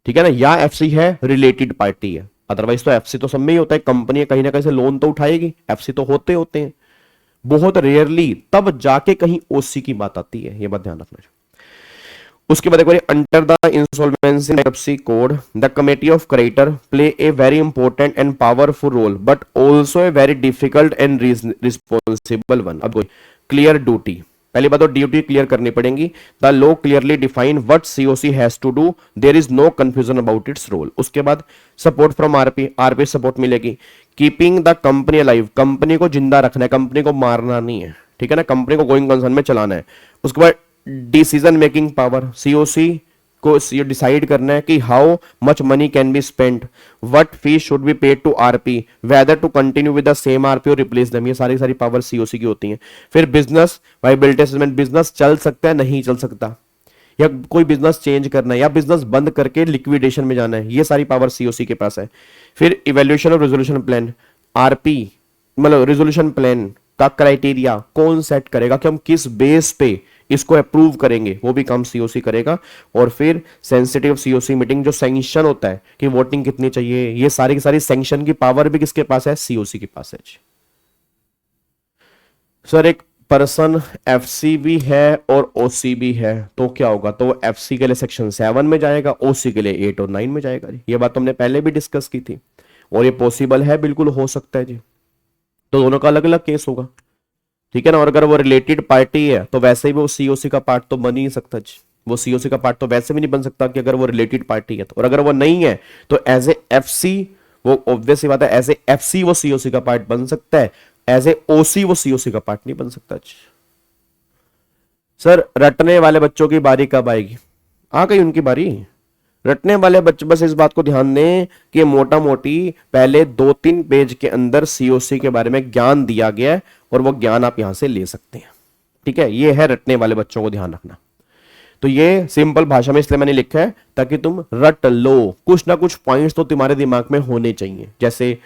ठीक है ना, या एफसी है रिलेटेड पार्टी है, अदरवाइज तो एफसी तो सब में ही होता है, कंपनी कहीं ना कहीं से लोन तो उठाएगी, एफसी तो होते हैं, बहुत रेयरली तब जाके कहीं ओसी की बात आती है, ये बात ध्यान रखना चाहिए। उसके बाद देखो under the insolvency bankruptcy code the committee of creditor play a very important and powerful role but also a very difficult and responsible one. अब क्लियर ड्यूटी, पहली बात तो ड्यूटी क्लियर करनी पड़ेगी। The law clearly define what COC has to do, there is no confusion about its role. उसके बाद support from RP, RP support मिलेगी। Keeping the company alive, company को जिंदा रखना है, कंपनी को मारना नहीं है, ठीक है ना, कंपनी को गोइंग कंसर्न में चलाना है। उसके बाद डिसीजन मेकिंग पावर, सीओसी को ये डिसाइड करना है कि how much money can be spent, what fee should be paid to RP, whether to continue with the same RP और रिप्लेस देम, ये सारी पावर सीओसी की होती हैं। फिर बिजनेस वाइबिलिटी असेसमेंट, बिजनेस चल सकता है नहीं चल सकता, या कोई बिजनेस चेंज करना है, या बिजनेस बंद करके लिक्विडेशन में जाना है, ये सारी पावर सीओसी के पास है। फिर evaluation of resolution plan, RP मतलब रेजोल्यूशन प्लान का क्राइटेरिया कौन सेट करेगा कि हम किस बेस पे इसको अप्रूव करेंगे, वो भी काम सीओसी करेगा। और फिर सेंसिटिव सीओसी मीटिंग, जो सैंक्शन होता है कि वोटिंग कितनी चाहिए, ये सारी की सारी सैंक्शन की पावर भी किसके पास है, सीओसी के पास है। सर एक पर्सन एफसी भी है और ओसी भी है तो क्या होगा, तो एफसी के लिए सेक्शन 7 में जाएगा, ओसी के लिए 8 और 9 में जाएगा जी। ये बात तो हमने पहले भी डिस्कस की थी और ये पॉसिबल है, बिल्कुल हो सकता है जी। तो दोनों का अलग अलग केस होगा, ठीक है ना। और अगर वो रिलेटेड पार्टी है तो वैसे भी वो सीओसी का पार्ट तो बन ही नहीं सकता जी, वो सीओसी का पार्ट तो वैसे भी नहीं बन सकता कि अगर वो रिलेटेड पार्टी है तो। और अगर वो नहीं है तो एज ए एफसी, वो ऑब्वियस सी बात है, एज ए एफसी वो सीओसी का पार्ट बन सकता है, एज ए ओसी वो सीओसी का पार्ट नहीं बन सकता जी। सर रटने वाले बच्चों की बारी कब आएगी, आ गई उनकी बारी। रटने वाले बच्चे बस इस बात को ध्यान दें कि मोटा मोटी पहले 2-3 पेज के अंदर सीओसी के बारे में ज्ञान दिया गया है और वो ज्ञान आप यहां से ले सकते हैं, ठीक है। ये है रटने वाले बच्चों को ध्यान रखना। तो ये सिंपल भाषा में इसलिए मैंने लिखा है ताकि तुम रट लो, कुछ ना कुछ पॉइंट्स तो तुम्हारे दिमाग में होने चाहिए, जैसे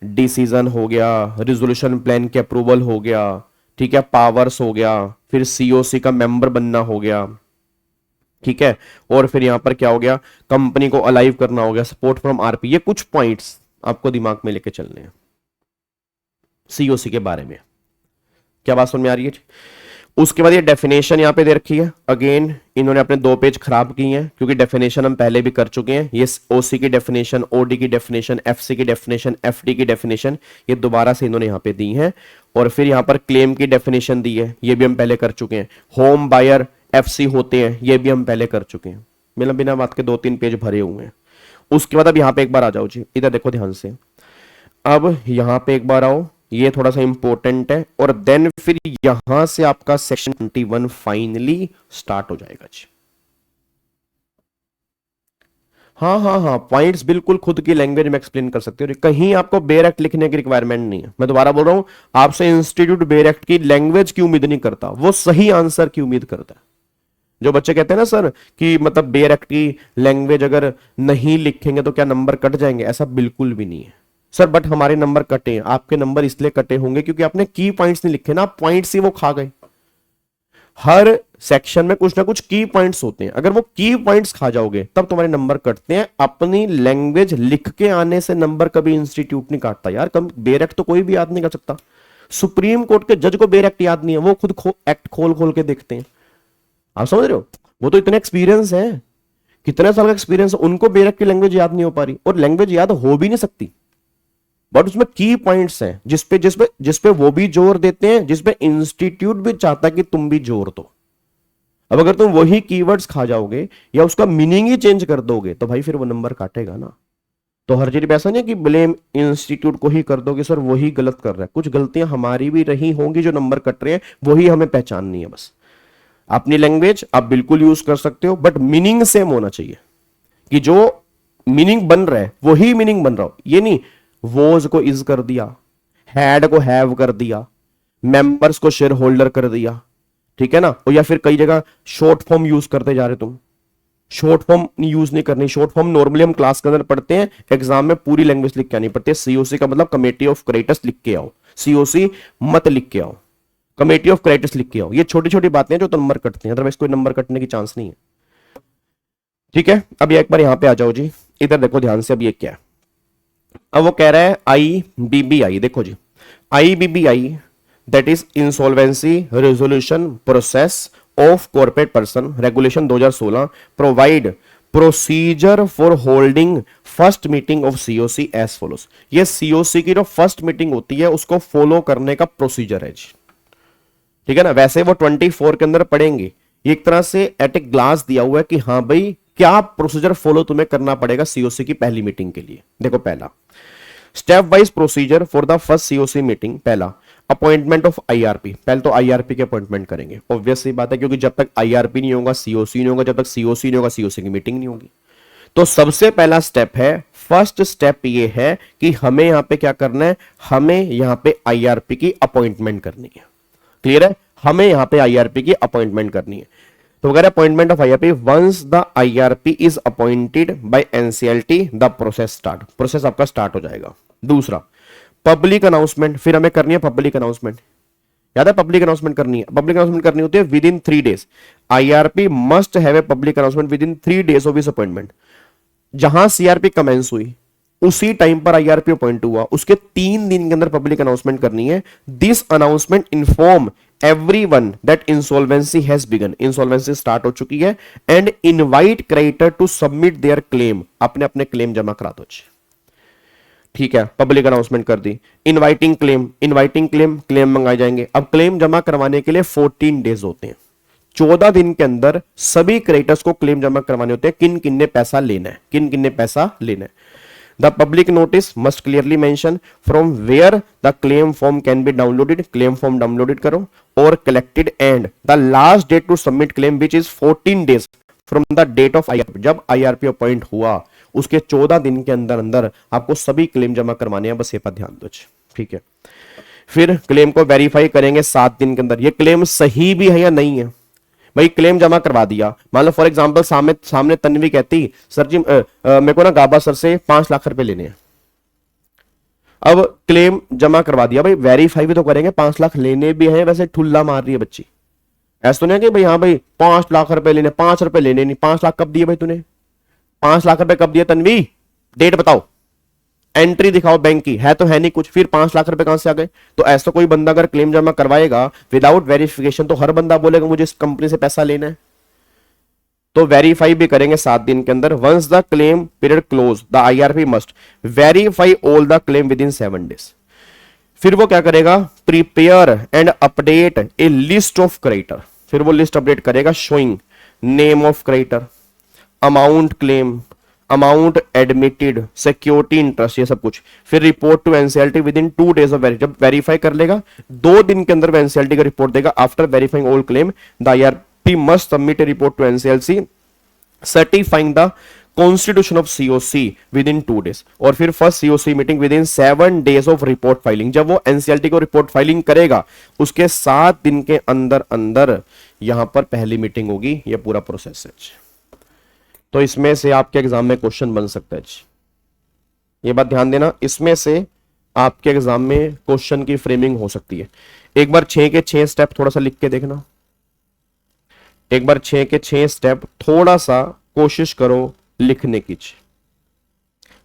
डिसीजन हो गया, रिजोल्यूशन प्लान के अप्रूवल हो गया, ठीक है, पावर्स हो गया, फिर सीओसी का मेंबर बनना हो गया, ठीक है, और फिर यहां पर क्या हो गया, कंपनी को अलाइव करना हो गया, सपोर्ट फ्रॉम आरपी। ये कुछ पॉइंट्स आपको दिमाग में लेके चलने हैं, सीओसी के बारे में। क्या बात समझ में आ रही है? उसके बाद ये डेफिनेशन यहां पे दे रखी है। अगेन इन्होंने अपने 2 पेज खराब किए हैं क्योंकि डेफिनेशन हम पहले भी कर चुके हैं। ये ओसी की डेफिनेशन, ओडी की डेफिनेशन, एफसी की डेफिनेशन, एफडी की डेफिनेशन, ये दोबारा से इन्होंने यहां पे दी है। और फिर यहां पर क्लेम की डेफिनेशन दी है, ये भी हम पहले कर चुके हैं। होम बायर एफसी होते हैं, ये भी हम पहले कर चुके हैं। मतलब बिना बात के 2-3 पेज भरे हुए हैं। उसके बाद अब यहां पे एक बार आ जाओ जी, इधर देखो ध्यान से। अब यहां पे एक बार आओ, ये थोड़ा सा इंपॉर्टेंट है। और देन फिर यहां से आपका सेक्शन 21 फाइनली स्टार्ट हो जाएगा जी। हाँ हाँ हाँ, पॉइंट्स बिल्कुल खुद की लैंग्वेज में एक्सप्लेन कर सकते हो, कहीं आपको बेयर एक्ट लिखने की रिक्वायरमेंट नहीं है। मैं दोबारा बोल रहा हूं, आपसे इंस्टीट्यूट बेयर एक्ट की लैंग्वेज की उम्मीद नहीं करता, वो सही आंसर की उम्मीद करता है। जो बच्चे कहते हैं ना सर कि मतलब बेयर एक्ट की लैंग्वेज अगर नहीं लिखेंगे तो क्या नंबर कट जाएंगे, ऐसा बिल्कुल भी नहीं है सर। बट हमारे नंबर कटे हैं, आपके नंबर इसलिए कटे होंगे क्योंकि आपने की पॉइंट्स नहीं लिखे ना, पॉइंट्स ही वो खा गए। हर सेक्शन में कुछ ना कुछ की पॉइंट्स होते हैं, अगर वो की पॉइंट्स खा जाओगे तब तुम्हारे नंबर कटते हैं। अपनी लैंग्वेज लिख के आने से नंबर कभी इंस्टीट्यूट नहीं काटता यार। कम बेयर एक्ट तो कोई भी याद नहीं कर सकता। सुप्रीम कोर्ट के जज को बेयर एक्ट याद नहीं है, वो खुद एक्ट खोल खोल के देखते हैं। आप समझ रहे हो? वो तो इतने एक्सपीरियंस है, कितने साल का एक्सपीरियंस, उनको बेयर एक्ट की लैंग्वेज याद नहीं हो पा रही, और लैंग्वेज याद हो भी नहीं सकती। बट उसमें की पॉइंट्स हैं जिसपे वो भी जोर देते हैं, जिसपे इंस्टीट्यूट भी चाहता है कि तुम भी जोर दो। अब अगर तुम वही कीवर्ड्स खा जाओगे या उसका मीनिंग ही चेंज कर दोगे तो भाई फिर वो नंबर काटेगा ना। तो हर चीज ऐसा नहीं कि ब्लेम इंस्टीट्यूट को ही कर दोगे सर वही गलत कर रहा है, कुछ गलतियां हमारी भी रही होंगी जो नंबर कट रहे हैं, वही हमें पहचाननी है बस। अपनी लैंग्वेज आप बिल्कुल यूज कर सकते हो, बट मीनिंग सेम होना चाहिए कि जो मीनिंग बन रहा है वही मीनिंग बन रहा हो। ये नहीं वोज को इज कर दिया, हैड को हैव कर दिया, मेंबर्स को शेयर होल्डर कर दिया, ठीक है ना। और या फिर कई जगह शॉर्ट फॉर्म यूज करते जा रहे तुम। शॉर्ट फॉर्म यूज नहीं करनी। शॉर्ट फॉर्म नॉर्मली हम क्लास के अंदर पढ़ते हैं, एग्जाम में पूरी लैंग्वेज लिख के आनी पड़ती है। सीओसी का मतलब कमेटी ऑफ क्रेडिटर्स लिख के आओ, सीओसी मत लिख के आओ, कमेटी ऑफ क्रेडिटर्स लिख के आओ। ये छोटी छोटी बातें हैं जो तो नंबर कटते हैं, अदरवाइज कोई नंबर कटने की चांस नहीं है। ठीक है, अब एक बार यहां पे आ जाओ जी, इधर देखो ध्यान से। अब ये क्या है? अब वो कह रहा है IBBI। देखो जी, IBBI that is insolvency resolution process of corporate person, regulation 2016 provide procedure for holding first meeting of COC as follows. ये सीओसी की जो फर्स्ट मीटिंग होती है उसको फॉलो करने का प्रोसीजर है जी, ठीक है ना। वैसे वो 24 के अंदर पढ़ेंगे, एक तरह से एट ए ग्लास दिया हुआ है कि हाँ भाई क्या प्रोसीजर फॉलो तुम्हें करना पड़ेगा सीओसी की पहली मीटिंग के लिए। देखो पहला step wise procedure for the first COC meeting. पहला अपॉइंटमेंट ऑफ IRP। पहले तो IRP के अपॉइंटमेंट करेंगे, ऑब्वियस सी बात है, क्योंकि जब तक IRP नहीं होगा सीओसी नहीं होगा, जब तक सीओसी नहीं होगा सीओसी की मीटिंग नहीं होगी। तो सबसे पहला स्टेप है, फर्स्ट स्टेप ये है कि हमें यहां पे क्या करना है, हमें यहां पे IRP की अपॉइंटमेंट करनी है। क्लियर है? हमें यहां पे IRP की अपॉइंटमेंट करनी है। तो वगैरह appointment of IRP, once the IRP is appointed by NCLT the process start. Process आपका स्टार्ट हो जाएगा। दूसरा पब्लिक अनाउंसमेंट, फिर हमें करनी है पब्लिक अनाउंसमेंट। याद है पब्लिक अनाउंसमेंट करनी है? पब्लिक अनाउंसमेंट करनी होती है with in 3 days। IRP must have a public announcement with in 3 days of his appointment. जहां CRP कमेंस हुई उसी टाइम पर IRP अपॉइंट हुआ, उसके 3 दिन के अंदर पब्लिक अनाउंसमेंट करनी है। This announcement inform everyone that insolvency has begun. Insolvency start हो चुकी है। And invite creditor to submit their claim. अपने अपने क्लेम जमा करा दो। ठीक है, पब्लिक अनाउंसमेंट कर दी। इनवाइटिंग क्लेम, क्लेम मंगाए जाएंगे। अब क्लेम जमा करवाने के लिए 14 डेज होते हैं। 14 दिन के अंदर सभी क्रेडिटर्स को क्लेम जमा करवाने होते हैं। किन किन ने पैसा लेना है, किन किन ने पैसा लेना है। The public notice must clearly mention from where the claim form can be downloaded. Claim form downloaded करो और collected, and the last date to submit claim which is 14 days from the date of IRP. जब IRP appoint हुआ उसके 14 दिन के अंदर अंदर आपको सभी क्लेम जमा करवाने हैं, बस ये पर ध्यान दो। ठीक है, फिर क्लेम को वेरीफाई करेंगे 7 दिन के अंदर, ये क्लेम सही भी है या नहीं है। भाई क्लेम जमा करवा दिया, मान लो फॉर एग्जांपल सामने तन्वी कहती सर जी मेरे को ना गाबा सर से 5 लाख रुपए लेने हैं। अब क्लेम जमा करवा दिया, भाई वेरीफाई भी तो करेंगे 5 लाख लेने भी हैं। वैसे ठुल्ला मार रही है बच्ची, ऐसा तो नहीं कि भाई हाँ भाई 5 लाख रुपए लेने, 5 रुपए लेने नहीं। 5 लाख कब दिए भाई तूने? 5 लाख रुपए कब दिए तन्वी? डेट बताओ। एंट्री दिखाओ बैंक की, है तो है नहीं कुछ, फिर 5 लाख रुपए कहां से आ गए? तो ऐसा कोई बंदा अगर क्लेम जमा करवाएगा विदाउट वेरिफिकेशन तो हर बंदा बोलेगा मुझे इस कंपनी से पैसा लेना है। तो वेरीफाई भी करेंगे 7 दिन के अंदर। Once the claim period close the IRP must verify all the claim within 7 days. फिर वो क्या करेगा? Prepare and update a list of creditor. फिर वो लिस्ट अपडेट करेगा showing name of creditor, amount claim, amount admitted, security interest, ये सब कुछ। फिर report to NCLT within 2 days of जब वेरीफाई कर लेगा 2 दिन के अंदर एनसीएलटी का रिपोर्ट देगा। After verifying all claim the IRP must submit a report to NCLC certifying the constitution of COC within 2 days. और फिर first COC meeting within 7 days of report filing. जब वो NCLT को report filing करेगा उसके 7 दिन के अंदर अंदर यहां पर पहली मीटिंग होगी। ये पूरा प्रोसेस है। तो इसमें से आपके एग्जाम में क्वेश्चन बन सकता है। ये बात ध्यान देना, इसमें से आपके एग्जाम में क्वेश्चन की फ्रेमिंग हो सकती है। एक बार 6 के 6 स्टेप थोड़ा सा लिख के देखना। एक बार 6 के 6 स्टेप थोड़ा सा कोशिश करो लिखने की।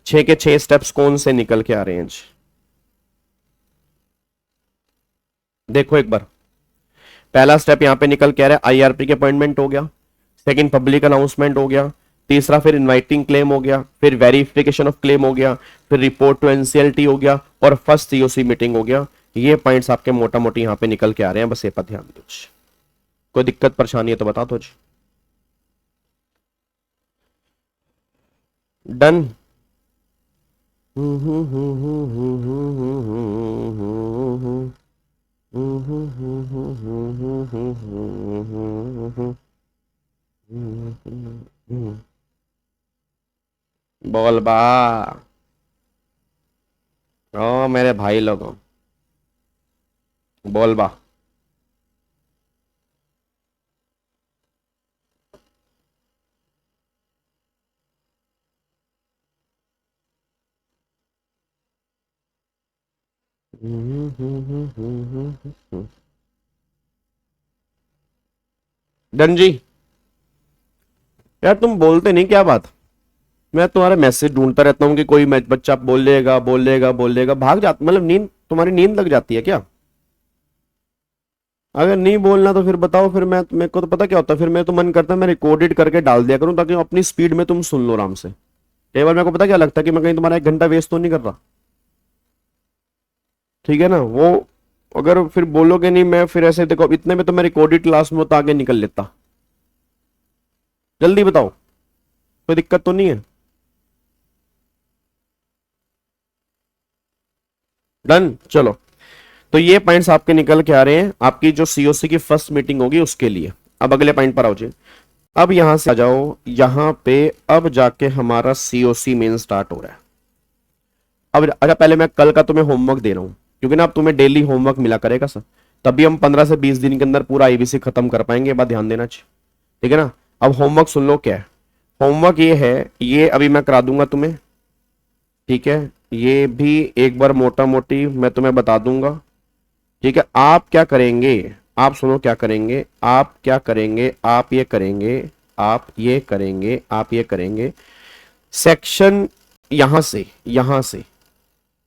6 के 6 स्टेप्स कौन से निकल के आ रहे हैं? देखो एक बार, पहला स्टेप यहां पे निकल के आ रहा है आईआरपी के अपॉइंटमेंट हो गया, सेकंड पब्लिक अनाउंसमेंट हो गया, तीसरा फिर इनवाइटिंग क्लेम हो गया, फिर वेरिफिकेशन ऑफ क्लेम हो गया, फिर रिपोर्ट टू एनसीएलटी हो गया और फर्स्ट सीओसी मीटिंग हो गया। ये पॉइंट्स आपके मोटा मोटी यहां पे निकल के आ रहे हैं, बस ये पर ध्यान दो। कोई दिक्कत परेशानी है तो बता दो। डन। बोल बा ओ मेरे भाई लोगों, बोल बा। डन जी। यार तुम बोलते नहीं, क्या बात? मैं तुम्हारा मैसेज ढूंढता रहता हूँ कि कोई बच्चा बोलेगा बोलेगा बोलेगा, भाग जाता, मतलब नींद, तुम्हारी नींद लग जाती है क्या? अगर नहीं बोलना तो फिर बताओ, फिर मैं, मेरे को तो पता क्या होता है, फिर मैं तो मन करता है मैं रिकॉर्डेड करके डाल दिया करूं ताकि अपनी स्पीड में तुम सुन लो आराम से। कई बार मेरे को पता क्या लगता है कि मैं कहीं तुम्हारा 1 घंटा वेस्ट तो नहीं कर रहा, ठीक है ना? वो अगर फिर बोलोगे नहीं, मैं फिर ऐसे देखो इतने में तो मैं रिकॉर्डेड क्लास में तो आगे निकल लेता। जल्दी बताओ, कोई दिक्कत तो नहीं है? डन, चलो। तो ये पॉइंट्स आपके निकल के आ रहे हैं आपकी जो सीओसी की फर्स्ट मीटिंग होगी उसके लिए। अब अगले पॉइंट पर आओ जी। अब यहां से आ जाओ, यहां पे अब जाके हमारा सीओसी मेन स्टार्ट हो रहा है। अब अच्छा, पहले मैं कल का तुम्हें होमवर्क दे रहा हूं क्योंकि ना अब तुम्हें डेली होमवर्क मिला करेगा सर, तभी हम 15 से 20 दिन के अंदर पूरा आईबीसी खत्म कर पाएंगे। बात ध्यान देना चाहिए, ठीक है ना? अब होमवर्क सुन लो क्या है। होमवर्क ये है, ये अभी मैं करा दूंगा तुम्हें, ठीक है? ये भी एक बार मोटा मोटी मैं तुम्हें बता दूंगा, ठीक है? आप क्या करेंगे, आप सुनो क्या करेंगे, आप क्या करेंगे, आप ये करेंगे, आप ये करेंगे, आप ये करेंगे। सेक्शन यहां से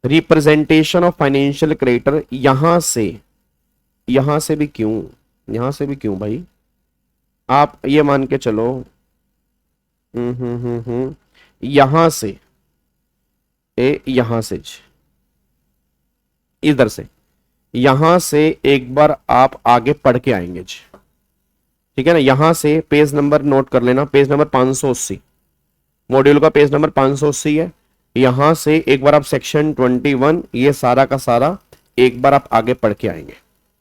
रिप्रेजेंटेशन ऑफ फाइनेंशियल क्रेडिटर, यहां से भी क्यों, यहां से भी क्यों भाई? आप ये मान के चलो, यहां से इधर से, यहां से एक बार आप आगे पढ़ के आएंगे जी, ठीक है ना? यहां से पेज नंबर नोट कर लेना, पेज नंबर 580, मॉड्यूल का पेज नंबर 580 है। यहां से एक बार आप सेक्शन 21 ये सारा का सारा एक बार आप आगे पढ़ के आएंगे,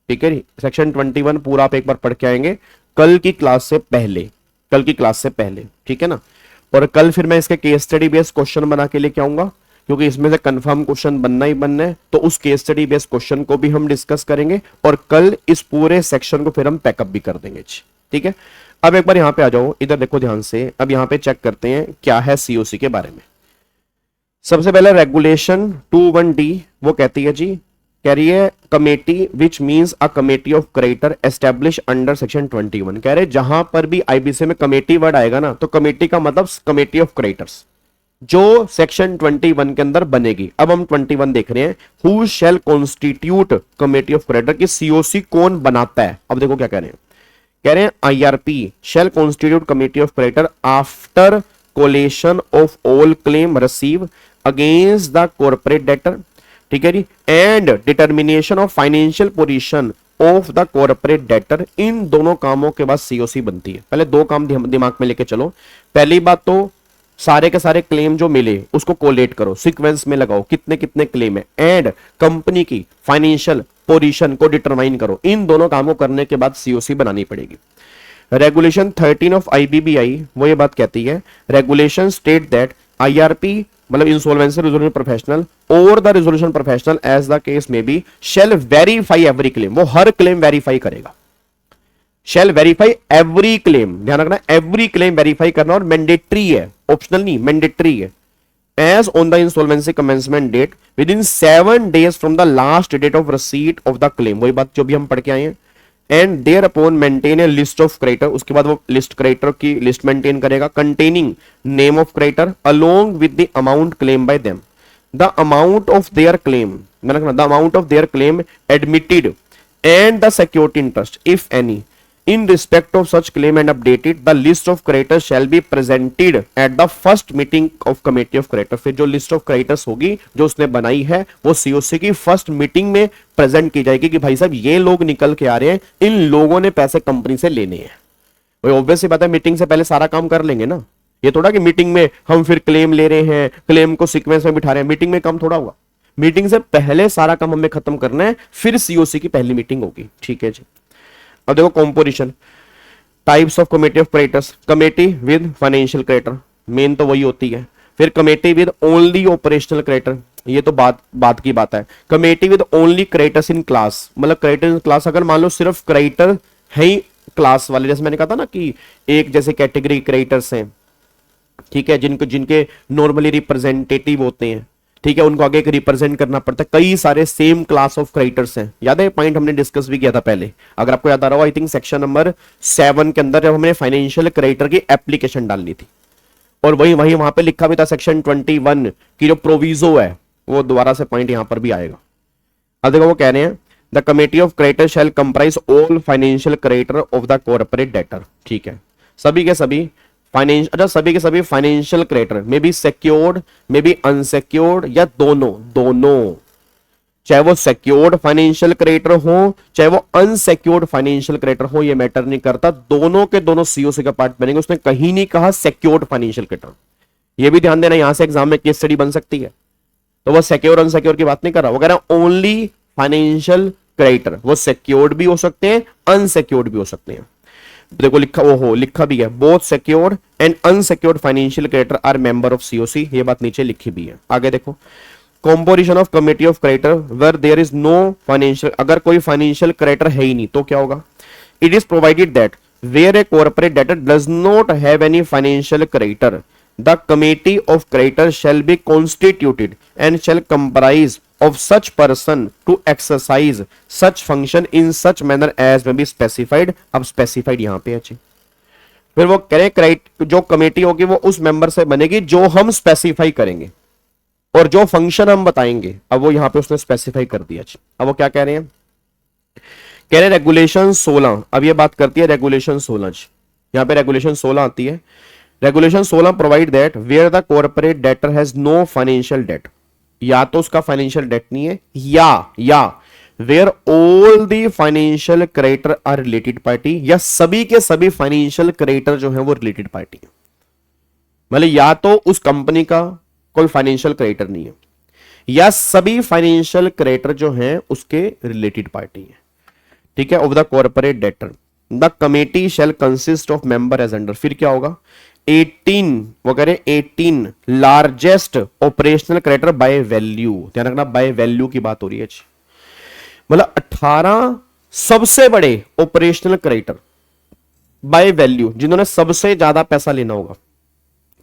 ठीक है जी? सेक्शन 21 पूरा आप एक बार पढ़ के आएंगे कल की क्लास से पहले, ठीक है ना? और कल फिर मैं इसके केस स्टडी बेस्ड क्वेश्चन बना के लेके आऊंगा क्योंकि इसमें से कंफर्म क्वेश्चन बनना ही बनना है, तो उस केस स्टडी बेस्ड क्वेश्चन को भी हम डिस्कस करेंगे और कल इस पूरे सेक्शन को फिर हम पैकअप भी कर देंगे, ठीक है? अब एक बार यहां पे आ जाओ, इधर देखो ध्यान से। अब यहां पे चेक करते हैं क्या है सीओसी के बारे में। सबसे पहले रेगुलेशन 21D वो कहती है जी, कह रही है committee which means a committee of creditor establish under section 21। कह रहे जहां पर भी आईबीसी में कमेटी वर्ड आएगा ना, तो कमेटी का मतलब कमेटी ऑफ क्रेडिटर्स, जो सेक्शन 21 के अंदर बनेगी। अब हम 21 देख रहे हैं, who shell constitute committee of creditor की सीओसी कौन बनाता है। अब देखो क्या कह रहे हैं, कह रहे हैं IRP shall constitute committee of creditor after collation of all claim receive against the corporate debtor, ठीक है जी, and determination of financial position of the corporate debtor. इन दोनों कामों के बाद सीओसी बनती है। पहले दो काम दिमाग में लेके चलो। पहली बात तो सारे के सारे क्लेम जो मिले उसको कोलेट करो, सीक्वेंस में लगाओ कितने कितने क्लेम है, एंड कंपनी की फाइनेंशियल पोजीशन को डिटरमाइन करो। इन दोनों कामों करने के बाद सीओसी बनानी पड़ेगी। रेगुलेशन 13 ऑफ आईबीबीआई वो ये बात कहती है, रेगुलेशन स्टेट दैट आईआरपी मतलब इंसॉल्वेंसी रिजोल्यूशन प्रोफेशनल और the resolution professional as the case में be shall verify every claim. वो हर क्लेम वेरीफाई करेगा, शेल वेरीफाई एवरी क्लेम, ध्यान रखना एवरी क्लेम वेरीफाई करना, और मैंडेटरी है, ऑप्शनल नहीं मैंडेटरी है। As on the insolvency commencement date within 7 days from the last date of receipt of the claim, वही बात जो भी हम पढ़ के आए हैं। And thereupon maintain a list of creditor, उसके बाद वो लिस्ट क्रेडिटर की लिस्ट मेंटेन करेगा, containing name of creditor along with the amount claim by them, the amount of their claim, the amount of their claim admitted and the security interest if any in respect of such claim and updated the list of creditors shall be presented at the first meeting of committee of creditor। फिर जो list of creditors होगी जो उसने बनाई है वो COC की first meeting में प्रेजेंट की जाएगी कि भाई साहब ये लोग निकल के आ रहे हैं, इन लोगों ने पैसे कंपनी से लेने हैं। वही ऑब्वियस सी बात है, मीटिंग से पहले सारा काम कर लेंगे ना, ये थोड़ा कि मीटिंग में हम फिर क्लेम ले रहे हैं, क्लेम को सीक्वेंस में बिठा रहे हैं, मीटिंग में काम थोड़ा हुआ। मीटिंग से पहले सारा काम हमें खत्म करना है, फिर सीओसी की पहली मीटिंग होगी, ठीक है जी। अब देखो composition, types of committee of creditors, committee with financial creditor, main तो वही होती है। फिर committee with only operational creditor, ये तो बात की बात है। Committee with only creditors in class, मतलब क्रेडिटर इन क्लास अगर मान लो सिर्फ क्रेडिटर है ही क्लास वाले, जैसे मैंने कहा था ना कि एक जैसे कैटेगरी क्रेडिटर्स हैं, ठीक है, जिनके नॉर्मली रिप्रेजेंटेटिव होते हैं, ठीक है, उनको आगे एक रिप्रेजेंट करना पड़ता है। कई सारे सेम क्लास ऑफ क्रेडिटर्स हैं, याद है पॉइंट हमने डिस्कस भी किया था पहले, अगर आपको याद आ रहा हो, आई थिंक सेक्शन नंबर 7 के अंदर जब हमने फाइनेंशियल क्रेडिटर की एप्लीकेशन डालनी थी, और वही वहां पे लिखा भी था सेक्शन 21 की जो प्रोविजो है, वो दोबारा से पॉइंट यहां पर भी आएगा। अब देखो वो कह रहे हैं the committee of creditor shall comprise all financial creditor of the corporate debtor, ठीक है, सभी के सभी सभी के सभी financial creditor may be secured may be unsecured या दोनों, चाहे वो सिक्योर्ड फाइनेंशियल क्रेडिटर हो चाहे वो अनसिक्योर्ड फाइनेंशियल क्रेडिटर हो, ये मैटर नहीं करता, दोनों के दोनों सीओसी का पार्ट बनेंगे। उसने कहीं नहीं कहा सिक्योर्ड फाइनेंशियल क्रेडिटर, ये भी ध्यान देना, यहां से एग्जाम में केस स्टडी बन सकती है, तो वो सिक्योर अनसिक्योर की बात नहीं कर रहा, वो कह रहा है ओनली फाइनेंशियल क्रेडिटर, वो सिक्योर्ड भी हो सकते हैं अनसिक्योर्ड भी हो सकते हैं। देखो लिखा भी है, both secured and unsecured financial creditor are member of CoC, ये बात नीचे लिखी भी है। आगे देखो composition of committee of creditor where there is no financial, अगर कोई फाइनेंशियल क्रेडिटर है ही नहीं तो क्या होगा, it is provided that where a corporate debtor does not have any financial creditor the committee of creditor shall be constituted and shall comprise of such person to exercise such function in such manner as may be specified। अब specified यहां पे अच्छी, फिर वो करें जो committee होगी वो उस मेंबर से बनेगी जो हम स्पेसिफाई करेंगे और जो फंक्शन हम बताएंगे। अब वो यहां पे उसने स्पेसिफाई कर दिया। अब वो क्या कह रहे हैं, कह रहे रेगुलेशन 16, अब ये बात करती है रेगुलेशन 16, यहां पे रेगुलेशन 16 आती है। Regulation 16 provide that where the corporate debtor has no financial debt, या तो उसका फाइनेंशियल डेट नहीं है, या where all the financial creditor are related party, या सभी के सभी फाइनेंशियल क्रेडिटर जो है वो रिलेटेड पार्टी है, मतलब या तो उस कंपनी का कोई फाइनेंशियल क्रेडिटर नहीं है या सभी फाइनेंशियल क्रेडिटर जो है उसके रिलेटेड पार्टी है, ठीक है, of the corporate debtor. The committee shall consist of member as under, फिर क्या होगा 18 वगैरह 18 largest operational creditor by value, ध्यान रखना बाय वैल्यू की बात हो रही है, मतलब 18 सबसे बड़े ऑपरेशनल क्रेडिटर बाय वैल्यू जिन्होंने सबसे ज्यादा पैसा लेना होगा,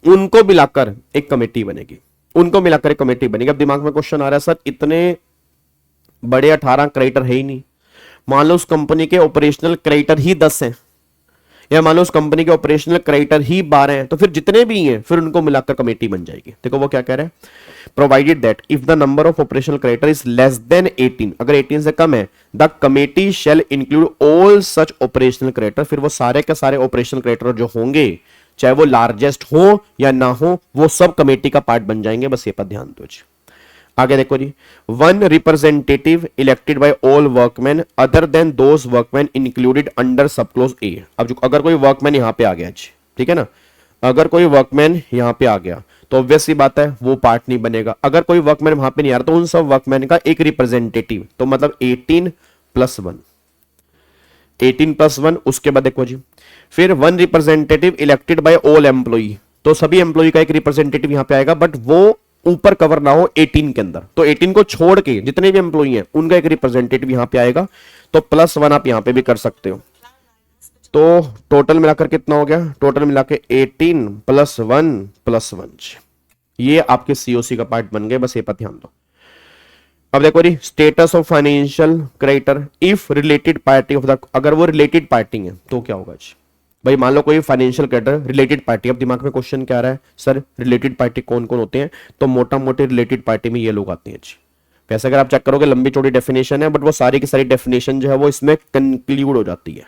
उनको मिलाकर एक कमेटी बनेगी, उनको मिलाकर एक कमेटी बनेगी। अब दिमाग में क्वेश्चन आ रहा है सर इतने बड़े 18 क्रेडिटर है ही नहीं, मान लो उस कंपनी के ऑपरेशनल क्रेडिटर ही 10 हैं, या मान लो उस कंपनी के ऑपरेशनल क्रेडिटर ही 12 हैं, तो फिर जितने भी हैं फिर उनको मिलाकर कमेटी बन जाएगी। देखो वो क्या कह रहा है, provided that if the number of operational creditor is less than 18, अगर 18 से कम है, the committee shall include all such operational creditor, फिर वो सारे के सारे ऑपरेशनल क्रेडिटर जो होंगे चाहे वो लार्जेस्ट हो या ना हो, वो सब कमेटी का पार्ट बन जाएंगे। बस ये पर ध्यान दो जी। आगे देखो जी, one representative elected by all workman other than those workman included under sub clause A. अब जो अगर कोई वर्कमैन यहां पे आ गया जी, ठीक है ना, अगर कोई वर्कमैन यहां पे आ गया तो ऑब्वियस सी बात है वो पार्ट नहीं बनेगा। अगर कोई वर्कमैन वहां पे नहीं आ रहा तो उन सब वर्कमैन का एक रिप्रेजेंटेटिव, तो मतलब 18 + 1, 18 + 1। उसके बाद देखो जी, फिर one representative elected by all employee, तो सभी एम्प्लॉई का एक रिप्रेजेंटेटिव यहां पे आएगा, बट वो ऊपर कवर ना हो 18 के अंदर, तो 18 को छोड़ के जितने भी एम्प्लॉई हैं उनका एक रिप्रेजेंटेटिव यहां पे आएगा। तो +1 आप यहां पे भी कर सकते हो। तो टोटल मिलाकर कितना हो गया, टोटल मिलाकर 18 + 1 + 1, ये आपके सीओसी का पार्ट बन गए। बस ये पर ध्यान दो। अब देखो जी, status of financial creditor if related party of the, अगर वो रिलेटेड पार्टी है तो क्या होगा जी। भाई मान लो कोई फाइनेंशियल क्रेडिटर रिलेटेड पार्टी, अब दिमाग में क्वेश्चन क्या आ रहा है, सर रिलेटेड पार्टी कौन कौन होते हैं, तो मोटा मोटी रिलेटेड पार्टी में ये लोग आते हैं जी। वैसे अगर आप चेक करोगे लंबी चौड़ी डेफिनेशन है, बट वो सारी की सारी डेफिनेशन जो है वो इसमें कंक्लूड हो जाती है,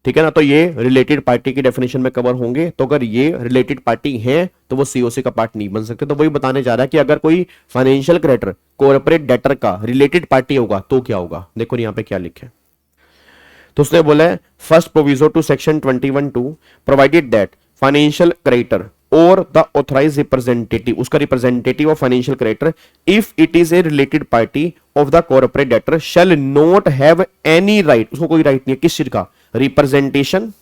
ठीक है ना। तो ये रिलेटेड पार्टी की डेफिनेशन में कवर होंगे, तो अगर ये रिलेटेड पार्टी है तो वो सीओसी का पार्ट नहीं बन सकते। तो वही बताने जा रहा है कि अगर कोई फाइनेंशियल क्रेडिटर कॉर्पोरेट डेटर का रिलेटेड पार्टी होगा तो क्या होगा। देखो यहां पे क्या लिखे, तो उसने बोला है first proviso to section 21(2) provided that financial creditor और द ऑथराइज रिप्रेजेंटेटिव, उसका representative of financial creditor, if it is a related party of the corporate debtor shall not have any right, उसको कोई राइट नहीं है किस चीज का, representation,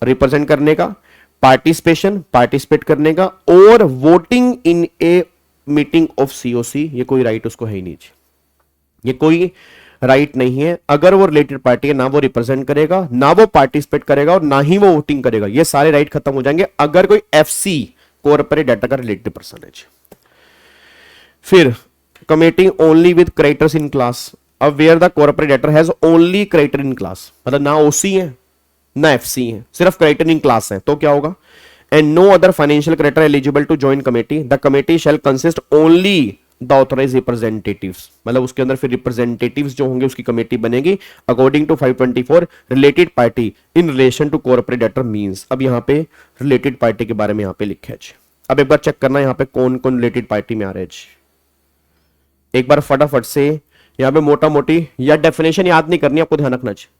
represent करने का, पार्टिसिपेशन, पार्टिसिपेट करने का, और voting in a meeting of CoC, ये कोई राइट उसको है ही नहीं, ये कोई राइट नहीं है। अगर वो रिलेटेड पार्टी है, ना वो रिप्रेजेंट करेगा, ना वो पार्टिसिपेट करेगा, और ना ही वो वोटिंग करेगा, ये सारे राइट खत्म हो जाएंगे अगर कोई एफसी कॉर्पोरेट डेटा का रिलेटेड पर्सन है। फिर committing only with creditors in class, अब where the corporate debtor has only creditor in class, मतलब ना ओसी है ना एफसी है, सिर्फ क्रेडिटर इन क्लास है, तो क्या होगा, and no other financial creditor eligible to join committee, the committee shall consist only the authorised representatives, मतलब उसके अंदर फिर रिप्रेजेंटेटिव्स जो होंगे उसकी कमेटी बनेगी according to 524 related party in relation to corporate debtor means. अब यहाँ पे रिलेटेड पार्टी के बारे में यहाँ पे लिखा है जी। अब एक बार चेक करना यहाँ पे कौन कौन रिलेटेड पार्टी में आ रहे हैं जी। एक बार फटाफट से यहाँ पे मोटा मोटी, या डेफिनेशन याद नहीं करनी, आपको ध्यान रखना चाहिए,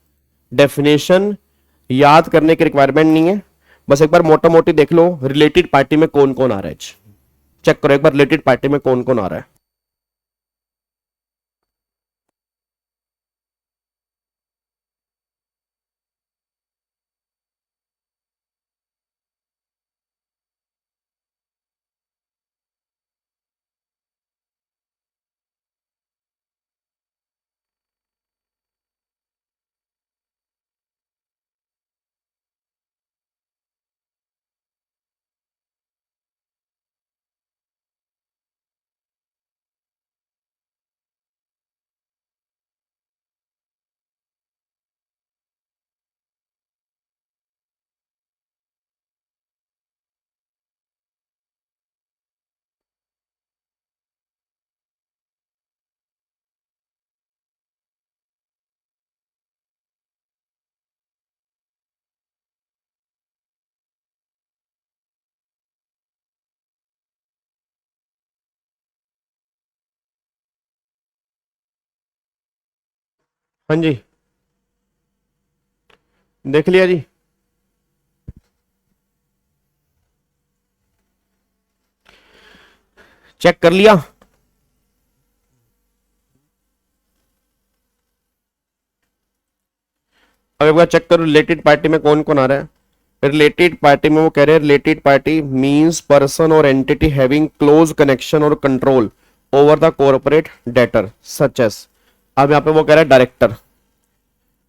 डेफिनेशन याद करने की रिक्वायरमेंट नहीं है, बस एक बार मोटा मोटी देख लो रिलेटेड पार्टी में कौन कौन आ रहा है। चेक करो एक बार रिलेटेड पार्टी में कौन कौन आ रहा है। हाँ जी, देख लिया जी। चेक कर लिया। अब एक बार चेक करो रिलेटेड पार्टी में कौन कौन आ रहा है। रिलेटेड पार्टी में वो कह रहे हैं रिलेटेड पार्टी मींस पर्सन और एंटिटी हैविंग क्लोज कनेक्शन और control over the corporate debtor such as. अब यहाँ पे वो कह रहा है डायरेक्टर,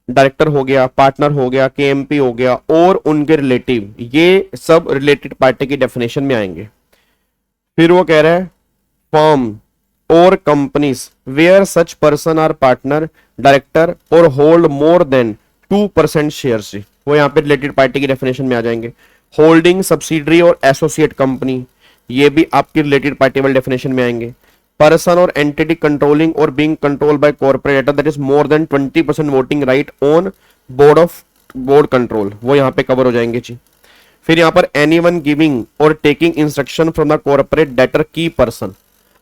डायरेक्टर हो गया, पार्टनर हो गया, केएमपी हो गया, और उनके रिलेटिव, ये सब रिलेटेड पार्टी की डेफिनेशन में आएंगे। फिर वो कह रहा है फर्म और companies where such person are partner, director और होल्ड मोर देन 2% शेयर। वो यहाँ पे रिलेटेड पार्टी की डेफिनेशन में आ जाएंगे। होल्डिंग, सब्सिडरी और एसोसिएट कंपनी, ये भी आपकी रिलेटेड पार्टी वाले डेफिनेशन में आएंगे। पर्सन और एंटिटी कंट्रोलिंग और being controlled by corporate that is more than 20% voting right on board control, वो यहाँ पे कवर हो जाएंगे जी। फिर यहाँ पर एनीवन गिविंग और taking instruction from the corporate debtor की पर्सन,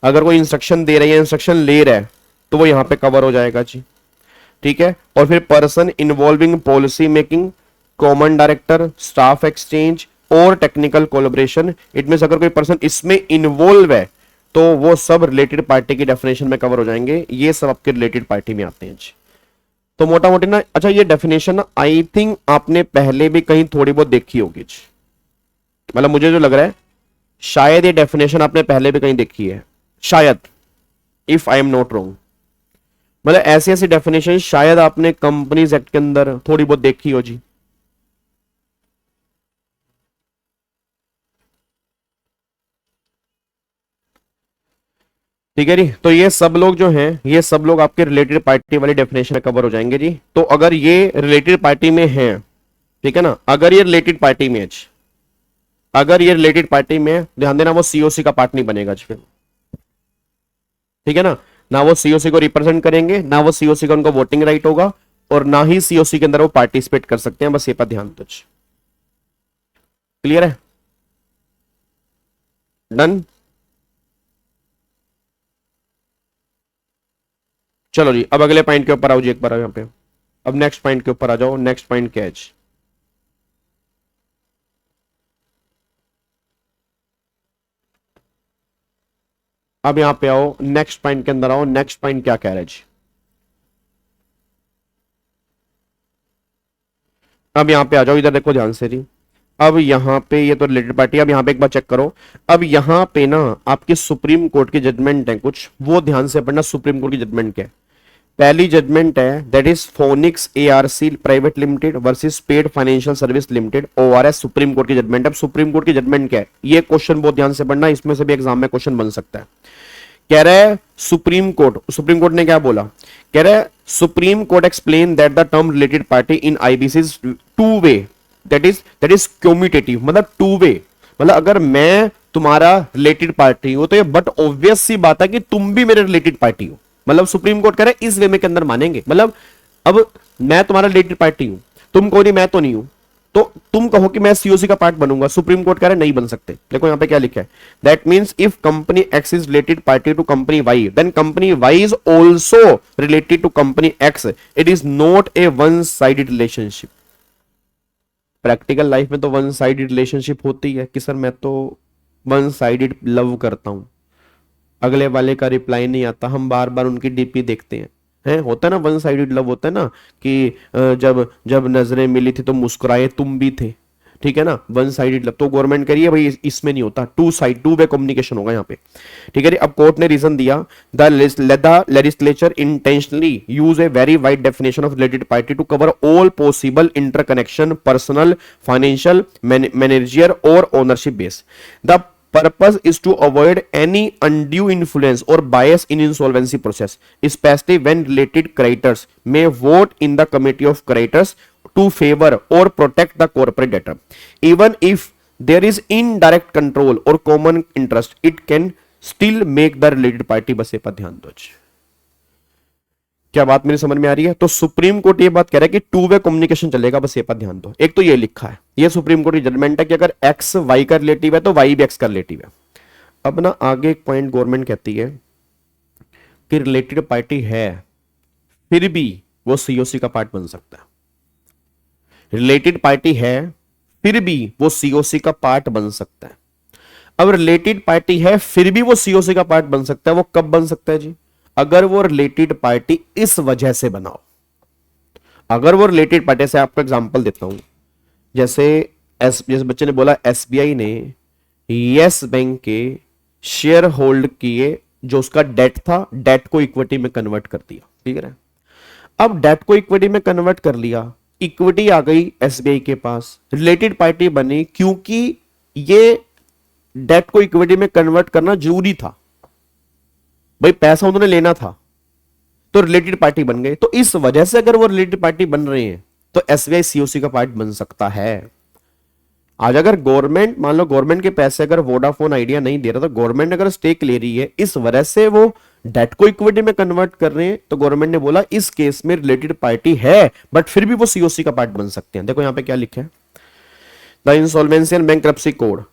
अगर कोई इंस्ट्रक्शन दे रही है, इंस्ट्रक्शन ले रहा है, तो वो यहाँ पे कवर हो जाएगा जी। ठीक है। और फिर person involving policy making, common director, staff exchange और टेक्निकल कोलैबोरेशन, इट मींस अगर कोई पर्सन इसमें इन्वॉल्व है तो वो सब रिलेटेड पार्टी की डेफिनेशन में कवर हो जाएंगे। ये सब आपके रिलेटेड पार्टी में आते हैं जी। तो मोटा मोटी ना, अच्छा ये डेफिनेशन ना आई थिंक आपने पहले भी कहीं थोड़ी बहुत देखी होगी जी, मतलब मुझे जो लग रहा है शायद ये डेफिनेशन आपने पहले भी कहीं देखी है, शायद, if I am not wrong. मतलब ऐसी ऐसी डेफिनेशन शायद आपने कंपनीज एक्ट के अंदर थोड़ी बहुत देखी हो जी। ठीक है जी। तो ये सब लोग जो हैं, ये सब लोग आपके रिलेटेड पार्टी वाली डेफिनेशन में कवर हो जाएंगे जी। तो अगर ये रिलेटेड पार्टी में है, ठीक है ना, अगर ये रिलेटेड पार्टी में है, अगर ये रिलेटेड पार्टी में है, ध्यान देना वो सीओसी का पार्ट नहीं बनेगा जी फिर। ठीक है ना वो सीओसी को रिप्रेजेंट करेंगे, ना वो सीओसी का उनको वोटिंग राइट होगा, और ना ही सीओसी के अंदर वो पार्टिसिपेट कर सकते हैं। बस ये पर ध्यान दो। क्लियर है? डन। चलो जी, अब अगले पॉइंट के ऊपर आओ जी, एक बार यहां पे। अब नेक्स्ट पॉइंट के ऊपर आ जाओ। नेक्स्ट पॉइंट क्या है जी? अब यहां पे आओ, नेक्स्ट पॉइंट के अंदर आओ। नेक्स्ट पॉइंट क्या कह रहा है जी? अब यहां पे आ जाओ, इधर देखो ध्यान से जी। अब यहां पे ये तो रिलेटेड पार्टी, अब यहां पे एक बार चेक करो। अब यहां पे ना आपके सुप्रीम कोर्ट की जजमेंट है कुछ, वो ध्यान से पढ़ना। सुप्रीम कोर्ट की जजमेंट क्या है? पहली जजमेंट है that is phoenix ARC private limited versus paid financial service limited, ORS. Supreme court की जजमेंट। अब सुप्रीम कोर्ट की जजमेंट क्या है, ये क्वेश्चन बहुत ध्यान से पढ़ना, इसमें से भी एग्जाम में क्वेश्चन बन सकता है। कह रहा है सुप्रीम कोर्ट ने क्या बोला? कह रहा है supreme court explain that the term related party in IBC two way, that is commutative, मतलब टू वे, मतलब अगर मैं तुम्हारा रिलेटेड पार्टी हो तो ये बट ऑब्वियस सी बात है कि तुम भी मेरे रिलेटेड पार्टी हो। मतलब सुप्रीम कोर्ट कह रहा है इस वे में के अंदर मानेंगे, मतलब अब मैं तुम्हारा रिलेटेड पार्टी हूं, तुम को नहीं, मैं तो नहीं हूं, तो तुम कहो कि मैं सीओसी का पार्ट बनूंगा, सुप्रीम कोर्ट कह रहा है नहीं बन सकते। देखो यहां पे क्या लिखा है, that means if company X is related party to company Y, then company Y is also related to company X, it is not a one sided relationship. Practical life में तो वन साइडेड रिलेशनशिप होती है कि sir मैं तो one sided love करता हूं, अगले वाले का रिप्लाई नहीं आता, हम बार बार उनकी डीपी देखते हैं, होता है ना वन साइडेड लव, होता है ना कि जब जब नजरें मिली थी तो मुस्कुराए तुम भी थे, ठीक है ना, वन साइडेड लव। तो गवर्नमेंट कह रही है भाई इसमें नहीं होता, टू वे कम्युनिकेशन होगा यहाँ पे। ठीक है। अब कोर्ट ने रीजन दिया, the legislature intentionally use a very wide definition of related party to cover all possible interconnection, personal, financial, manager और ownership base. The purpose is to avoid any undue influence or bias in insolvency process, especially when related creditors may vote in the committee of creditors to favor or protect the corporate debtor. Even if there is indirect control or common interest, it can still make the related party। बस ये पर ध्यान दो। क्या बात मेरी समझ में आ रही है? तो सुप्रीम कोर्ट ये बात कह रहा है कि टू वे कम्युनिकेशन चलेगा, बस ये पर ध्यान दो। एक तो ये लिखा है, ये सुप्रीम कोर्ट की जजमेंट है कि अगर एक्स वाई का रिलेटिव है तो वाई भी एक्स का रिलेटिव है। अब ना आगे एक पॉइंट गवर्नमेंट कहती है कि रिलेटेड पार्टी है फिर भी वो सीओसी का पार्ट बन सकता है। रिलेटेड पार्टी है फिर भी वो सीओसी का पार्ट बन सकता है। अब रिलेटेड पार्टी है फिर भी वो सीओसी का पार्ट बन सकता है, वो कब बन सकता है जी? अगर वो रिलेटेड पार्टी इस वजह से बनाओ, अगर वो रिलेटेड पार्टी से, आपको एग्जांपल देता हूं, जैसे बच्चे ने बोला एसबीआई ने यस बैंक के शेयर होल्ड किए, जो उसका डेट था, डेट को इक्विटी में कन्वर्ट कर दिया। ठीक है। अब डेट को इक्विटी में कन्वर्ट कर लिया, इक्विटी आ गई एसबीआई के पास, रिलेटेड पार्टी बनी क्योंकि ये डेट को इक्विटी में कन्वर्ट करना जरूरी था, भाई पैसा उन्होंने लेना था, तो रिलेटेड पार्टी बन गए। तो इस वजह से अगर वो रिलेटेड पार्टी बन रहे हैं तो एसबीआई सीओसी का पार्ट बन सकता है। आज अगर गवर्नमेंट, मान लो गवर्नमेंट के पैसे अगर वोडाफोन आइडिया नहीं दे रहा, तो गवर्नमेंट अगर स्टेक ले रही है, इस वजह से वो डेट को इक्विटी में कन्वर्ट कर रहे हैं, तो गवर्नमेंट ने बोला इस केस में रिलेटेड पार्टी है, बट फिर भी वो सीओसी का पार्ट बन सकते हैं। देखो यहां पे क्या लिखा है, the insolvency and bankruptcy code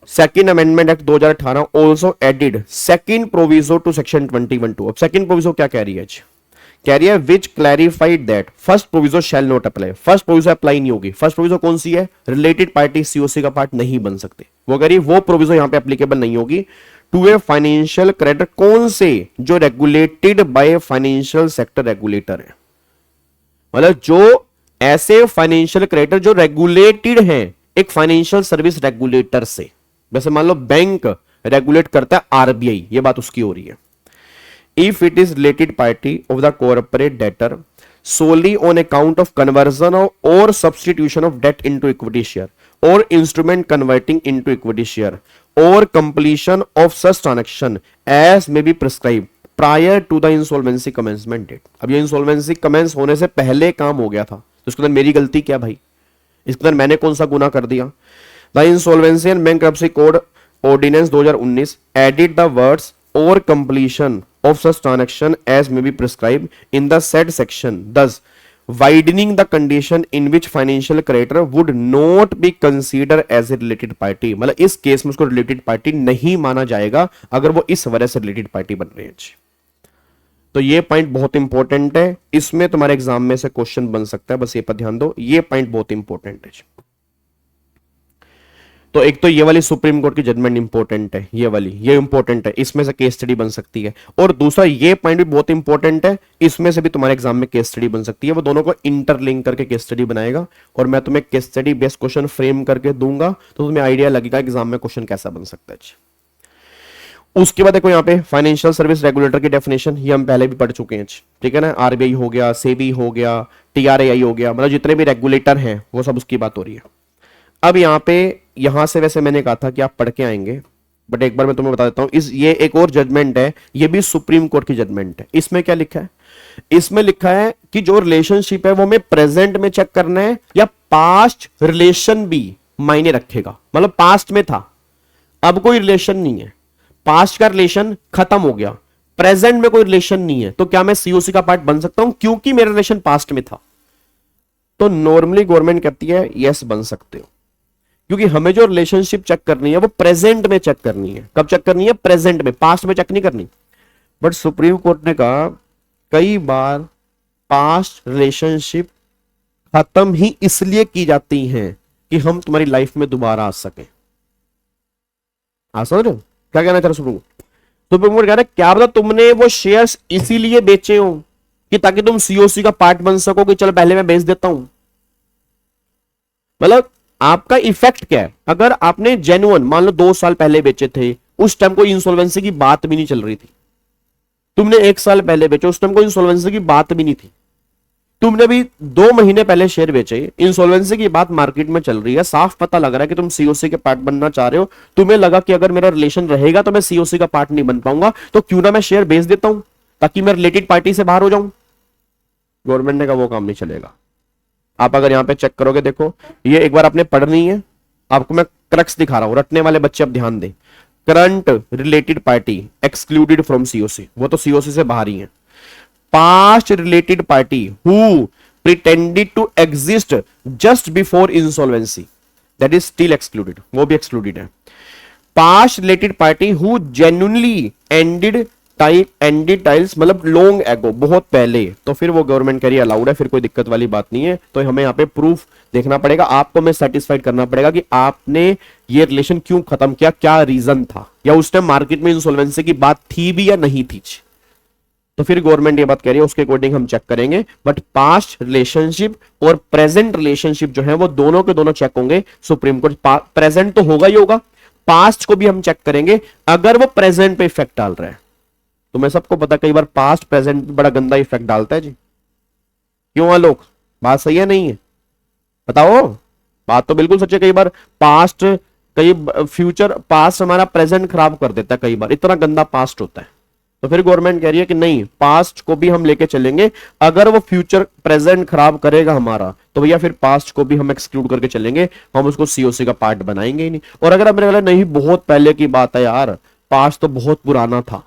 second amendment act 2018 also added second proviso to section 21(2). अब सेकंड प्रोविजो क्या कह रही है? कह रही है which clarified that first proviso shall not apply. First proviso apply नहीं होगी। फर्स्ट प्रोविजो कौन सी है? रिलेटेड पार्टी सीओसी का पार्ट नहीं बन सकते। वो कह रही वो प्रोविजो यहां पे एप्लीकेबल नहीं होगी टू ए फाइनेंशियल क्रेडिटर। कौन से? जो regulated by financial sector regulator है, मतलब जो ऐसे फाइनेंशियल क्रेडिटर जो रेगुलेटेड हैं एक फाइनेंशियल सर्विस रेगुलेटर से। वैसे मान लो बैंक रेगुलेट करता है आरबीआई, ये बात उसकी हो रही है। If it is related party of the corporate debtor solely on account of conversion or substitution of debt into equity share or instrument converting into equity share or completion of such transaction as may be prescribed prior to the insolvency commencement date। अब ये insolvency commence होने से पहले काम हो गया था, तो इसके अंदर मेरी गलती क्या भाई? इसके अंदर मैंने कौन सा गुनाह कर दिया? The Insolvency and Bankruptcy Code Ordinance 2019 added the words or completion of such transaction as may be prescribed in the said section, thus widening the condition in which financial creditor would not be considered as a related party। मतलब इस case में उसको related party नहीं माना जाएगा अगर वो इस वजह से रिलेटेड पार्टी बन रही है। तो ये पॉइंट बहुत इंपॉर्टेंट है, इसमें तुम्हारे एग्जाम में से क्वेश्चन बन सकता है, बस ये पर ध्यान दो, ये पॉइंट बहुत इंपॉर्टेंट है। तो एक तो ये वाली सुप्रीम कोर्ट की जजमेंट इंपॉर्टेंट है, ये इंपॉर्टेंट है, इसमें से केस स्टडी बन सकती है। और दूसरा ये पॉइंट भी बहुत इंपॉर्टेंट है, इसमें से भी तुम्हारे एग्जाम में केस स्टडी बन सकती है। वो दोनों को इंटरलिंक करके केस स्टडी बनाएगा और मैं तुम्हें case study based question frame करके दूंगा, तो तुम्हें आइडिया लगेगा एग्जाम में क्वेश्चन कैसा बन सकता है। उसके बाद देखो यहाँ पे फाइनेंशियल सर्विस रेगुलेटर की डेफिनेशन, ये हम पहले भी पढ़ चुके हैं, ठीक है ना। आरबीआई हो गया, सेबी हो गया, टीआरएआई हो गया, मतलब जितने भी रेगुलेटर हैं वो सब उसकी बात हो रही है। अब यहाँ पे, यहां से वैसे मैंने कहा था कि आप पढ़ के आएंगे, बट एक बार मैं तुम्हें बता देता हूं, ये एक और जजमेंट है, ये भी सुप्रीम कोर्ट की जजमेंट है। इसमें क्या लिखा है? इसमें लिखा है कि जो रिलेशनशिप है वो हमें प्रेजेंट में चेक करना है या पास्ट रिलेशन भी मायने रखेगा। मतलब पास्ट में था, अब कोई रिलेशन नहीं है, पास्ट का रिलेशन खत्म हो गया, प्रेजेंट में कोई रिलेशन नहीं है, तो क्या मैं सीओसी का पार्ट बन सकता हूं क्योंकि मेरा रिलेशन पास्ट में था? तो नॉर्मली गवर्नमेंट कहती है यस बन सकते हो, क्योंकि हमें जो रिलेशनशिप चेक करनी है वो प्रेजेंट में चेक करनी है। कब चेक करनी है? प्रेजेंट में, पास्ट में चेक नहीं करनी। बट सुप्रीम कोर्ट ने कहा कई बार पास्ट रिलेशनशिप खत्म ही इसलिए की जाती हैं कि हम तुम्हारी लाइफ में दोबारा आ सके। समझ रहे हो क्या कहना चाह रहे सुप्रीम कोर्ट? कह रहा है क्या पता तुमने वो शेयर्स इसीलिए बेचे हो कि ताकि तुम सीओसी का पार्ट बन सको, कि चलो पहले मैं बेच देता हूं। मतलब आपका इफेक्ट क्या है? अगर आपने जेन्युइन मान लो 2 साल पहले बेचे थे, उस टाइम कोई इंसॉल्वेंसी की बात भी नहीं चल रही थी। तुमने 1 साल पहले बेचे, उस टाइम कोई इंसॉल्वेंसी की बात भी नहीं थी। तुमने भी 2 महीने पहले शेयर बेचे, इंसॉल्वेंसी की बात मार्केट में चल रही है, साफ पता लग रहा है कि तुम सीओसी के पार्ट बनना चाह रहे हो। तुम्हें लगा कि अगर मेरा रिलेशन रहेगा तो मैं सीओसी का पार्ट नहीं बन पाऊंगा, तो क्यों ना मैं शेयर बेच देता हूं ताकि मैं रिलेटेड पार्टी से बाहर हो जाऊं। गवर्नमेंट ने कहा वो काम नहीं चलेगा। आप अगर यहां पे चेक करोगे, देखो ये एक बार आपने पढ़नी है, आपको मैं क्रक्स दिखा रहा हूं, रटने वाले बच्चे अब ध्यान दें। Current related party excluded from CoC, वो तो सीओसी से बाहर ही है। Past related party who pretended to exist just before insolvency, that is still excluded, वो भी एक्सक्लूडेड है। Past related party who genuinely ended tiles, मतलब लॉन्ग एगो, बहुत पहले, तो फिर वो गवर्नमेंट कह रही है अलाउड है, फिर कोई दिक्कत वाली बात नहीं है। तो हमें यहाँ पे प्रूफ देखना पड़ेगा, आपको मैं सेटिस्फाइड करना पड़ेगा कि आपने ये रिलेशन क्यों खत्म किया, क्या रीजन था, या उस टाइम मार्केट में इंसॉल्वेंसी की बात थी भी या नहीं थी। तो फिर गवर्नमेंट ये बात कह रही है, उसके अकॉर्डिंग हम चेक करेंगे। बट पास्ट रिलेशनशिप और प्रेजेंट रिलेशनशिप जो है वो दोनों के दोनों चेक होंगे सुप्रीम कोर्ट। प्रेजेंट तो होगा ही होगा, पास्ट को भी हम चेक करेंगे अगर वो प्रेजेंट पे इफेक्ट डाल रहा है। तुम्हें सबको पता, कई बार पास्ट प्रेजेंट बड़ा गंदा इफेक्ट डालता है जी। क्यों आलोक, बात सही है नहीं है? बताओ, बात तो बिल्कुल सच है। कई बार पास्ट, कई फ्यूचर, पास्ट हमारा प्रेजेंट खराब कर देता है, कई बार इतना गंदा पास्ट होता है। तो फिर गवर्नमेंट कह रही है कि नहीं, पास्ट को भी हम लेके चलेंगे, अगर वो फ्यूचर प्रेजेंट खराब करेगा हमारा तो भैया फिर पास्ट को भी हम एक्सक्लूड करके चलेंगे, हम उसको सीओसी का पार्ट बनाएंगे ही नहीं। और अगर अब मेरे वाला नहीं, बहुत पहले की बात है यार, पास्ट तो बहुत पुराना था,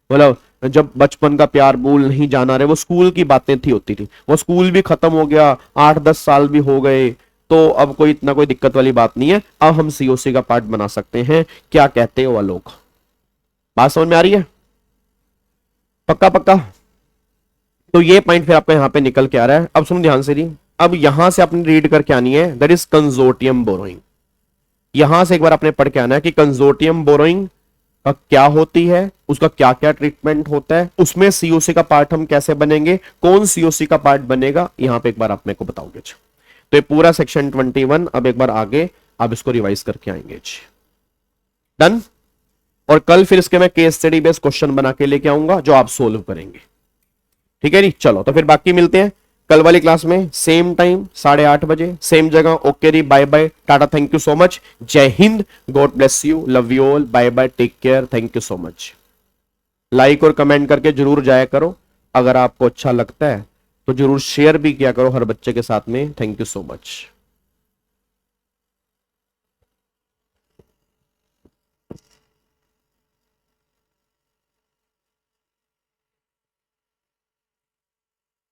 मतलब जब बचपन का प्यार भूल नहीं जाना रहे, वो स्कूल की बातें थी होती थी, वो स्कूल भी खत्म हो गया, 8-10 साल भी हो गए, तो अब कोई इतना कोई दिक्कत वाली बात नहीं है, अब हम सीओसी का पार्ट बना सकते हैं। क्या कहते हो लोग, बात समझ में आ रही है? पक्का पक्का। तो ये पॉइंट फिर आपको यहां पे निकल के आ रहा है। अब सुनो ध्यान से जी, अब यहां से आपने रीड करके आनी है, दैट इज कंजोर्टियम बोरोइंग। यहां से एक बार आपने पढ़ के आना है कि कंजोर्टियम बोरोइंग का क्या होती है, उसका क्या क्या ट्रीटमेंट होता है, उसमें सीओसी का पार्ट हम कैसे बनेंगे, कौन सीओसी का पार्ट बनेगा, यहां पे एक बार आप मेरे को बताओगे। तो ये पूरा सेक्शन 21 अब एक बार आगे आप इसको रिवाइज करके आएंगे। डन। और कल फिर इसके मैं केस स्टडी बेस्ड क्वेश्चन बना के लेके आऊंगा जो आप सोल्व करेंगे। ठीक है जी, चलो तो फिर बाकी मिलते हैं कल वाली क्लास में, सेम टाइम 8:30 बजे सेम जगह। ओके जी, bye bye, tata, thank you so much, Jai Hind, god bless you, love you all, bye bye, take care, thank you so much. Like और कमेंट करके जरूर जाया करो, अगर आपको अच्छा लगता है तो जरूर शेयर भी किया करो हर बच्चे के साथ में। Thank you so much.